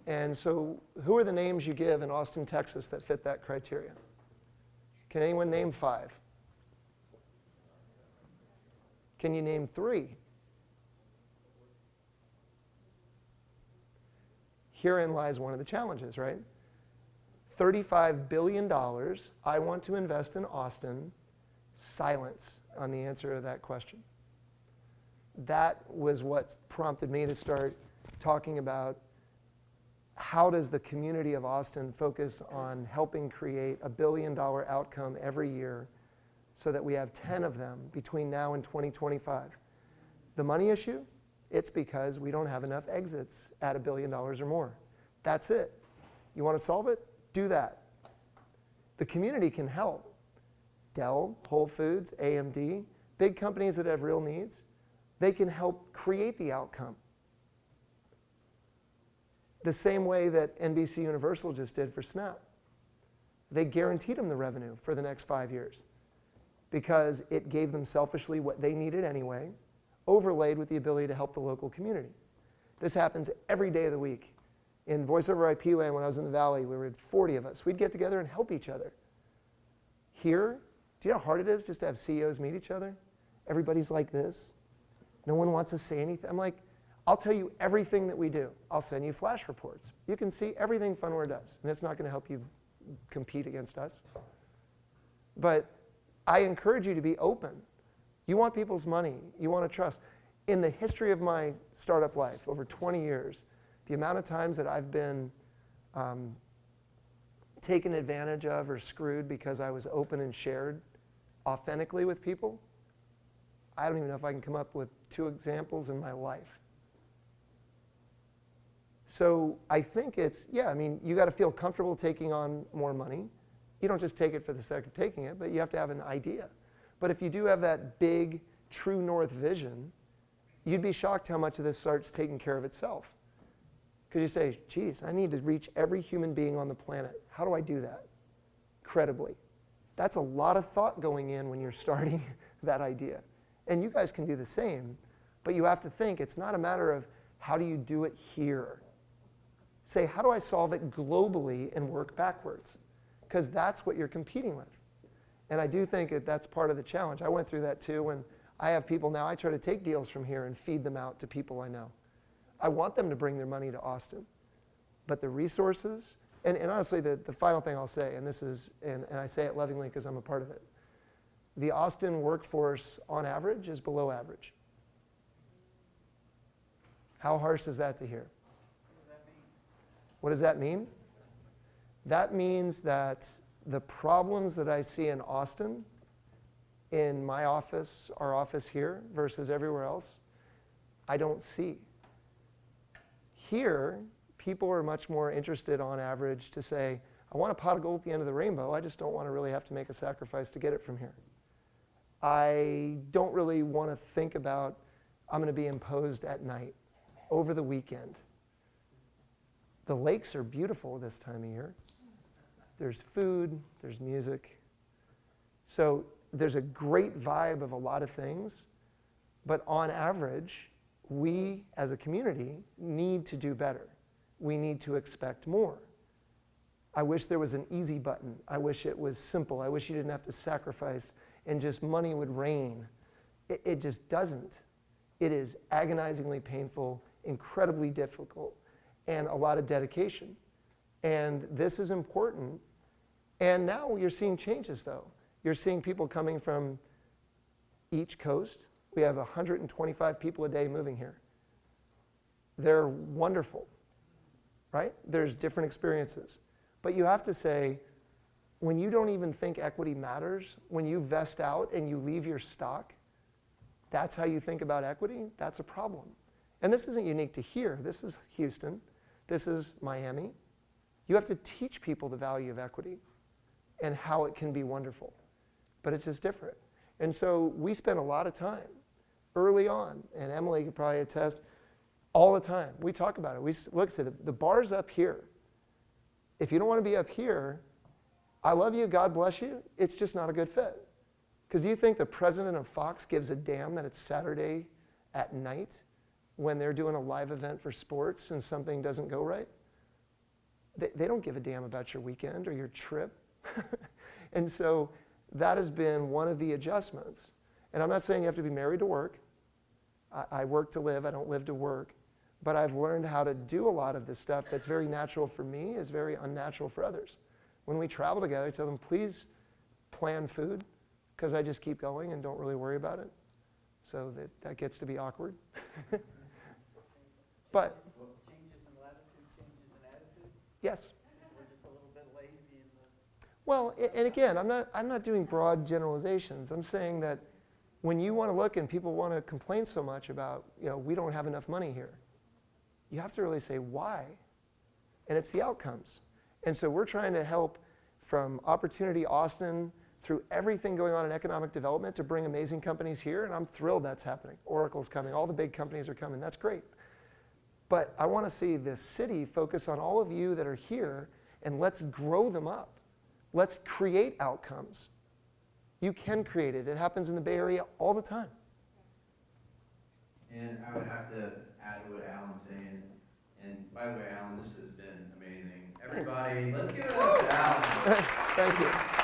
And so who are the names you give in Austin, Texas that fit that criteria? Can anyone name 5? Can you name 3? Herein lies one of the challenges, right? $35 billion I want to invest in Austin. Silence on the answer to that question. That was what prompted me to start talking about how does the community of Austin focus on helping create a $1 billion outcome every year so that we have 10 of them between now and 2025. The money issue, it's because we don't have enough exits at $1 billion or more. That's it. You want to solve it? Do that. The community can help. Dell, Whole Foods, AMD, big companies that have real needs, they can help create the outcome. The same way that NBC Universal just did for Snap. They guaranteed them the revenue for the next 5 years because it gave them selfishly what they needed anyway, overlaid with the ability to help the local community. This happens every day of the week. In Voice over IP land, when I was in the Valley, we were 40 of us. We'd get together and help each other. Here, do you know how hard it is just to have CEOs meet each other? Everybody's like this. No one wants to say anything. I'm like, I'll tell you everything that we do. I'll send you flash reports. You can see everything Phunware does, and it's not going to help you compete against us. But I encourage you to be open. You want people's money. You want to trust. In the history of my startup life, over 20 years, the amount of times that I've been taken advantage of or screwed because I was open and shared authentically with people, I don't even know if I can come up with 2 examples in my life. So I think it's, yeah, I mean, you got to feel comfortable taking on more money. You don't just take it for the sake of taking it, but you have to have an idea. But if you do have that big, true north vision, you'd be shocked how much of this starts taking care of itself. Because you say, geez, I need to reach every human being on the planet. How do I do that? Credibly. That's a lot of thought going in when you're starting that idea. And you guys can do the same, but you have to think it's not a matter of how do you do it here. Say, how do I solve it globally and work backwards? Because that's what you're competing with. And I do think that that's part of the challenge. I went through that too when I have people now, I try to take deals from here and feed them out to people I know. I want them to bring their money to Austin. But the resources, and honestly, the final thing I'll say, and this is, and I say it lovingly because I'm a part of it, the Austin workforce on average is below average. How harsh is that to hear? What does that mean? That means that the problems that I see in Austin, in my office, our office here, versus everywhere else, I don't see. Here, people are much more interested on average to say, I want a pot of gold at the end of the rainbow, I just don't want to really have to make a sacrifice to get it from here. I don't really want to think about, I'm going to be imposed at night, over the weekend. The lakes are beautiful this time of year. There's food, there's music. So there's a great vibe of a lot of things, but on average, we as a community need to do better. We need to expect more. I wish there was an easy button. I wish it was simple. I wish you didn't have to sacrifice and just money would rain. It just doesn't. It is agonizingly painful, incredibly difficult, and a lot of dedication. And this is important. And now you're seeing changes though. You're seeing people coming from each coast. We have 125 people a day moving here. They're wonderful, right? There's different experiences. But you have to say, when you don't even think equity matters, when you vest out and you leave your stock, that's how you think about equity, that's a problem. And this isn't unique to here. This is Houston. This is Miami. You have to teach people the value of equity and how it can be wonderful. But it's just different. And so we spent a lot of time early on, and Emily could probably attest, all the time. We talk about it. We look at it. The bar's up here. If you don't want to be up here, I love you, God bless you, it's just not a good fit. Because do you think the president of Fox gives a damn that it's Saturday at night when they're doing a live event for sports and something doesn't go right. They don't give a damn about your weekend or your trip. And so that has been one of the adjustments. And I'm not saying you have to be married to work. I work to live, I don't live to work. But I've learned how to do a lot of this stuff that's very natural for me is very unnatural for others. When we travel together, I tell them, please plan food, because I just keep going and don't really worry about it. So that gets to be awkward. But Changes in latitude, changes in attitude. yes. We're just a little bit lazy in the. Well, and again, I'm not doing broad generalizations. I'm saying that when you want to look and people want to complain so much about, we don't have enough money here, you have to really say why. And it's the outcomes. And so we're trying to help from Opportunity Austin through everything going on in economic development to bring amazing companies here. And I'm thrilled that's happening. Oracle's coming. All the big companies are coming. That's great. But I want to see the city focus on all of you that are here, and let's grow them up. Let's create outcomes. You can create it. It happens in the Bay Area all the time. And I would have to add to what Alan's saying. And by the way, Alan, this has been amazing. Everybody, let's give it up to Alan. Thank you.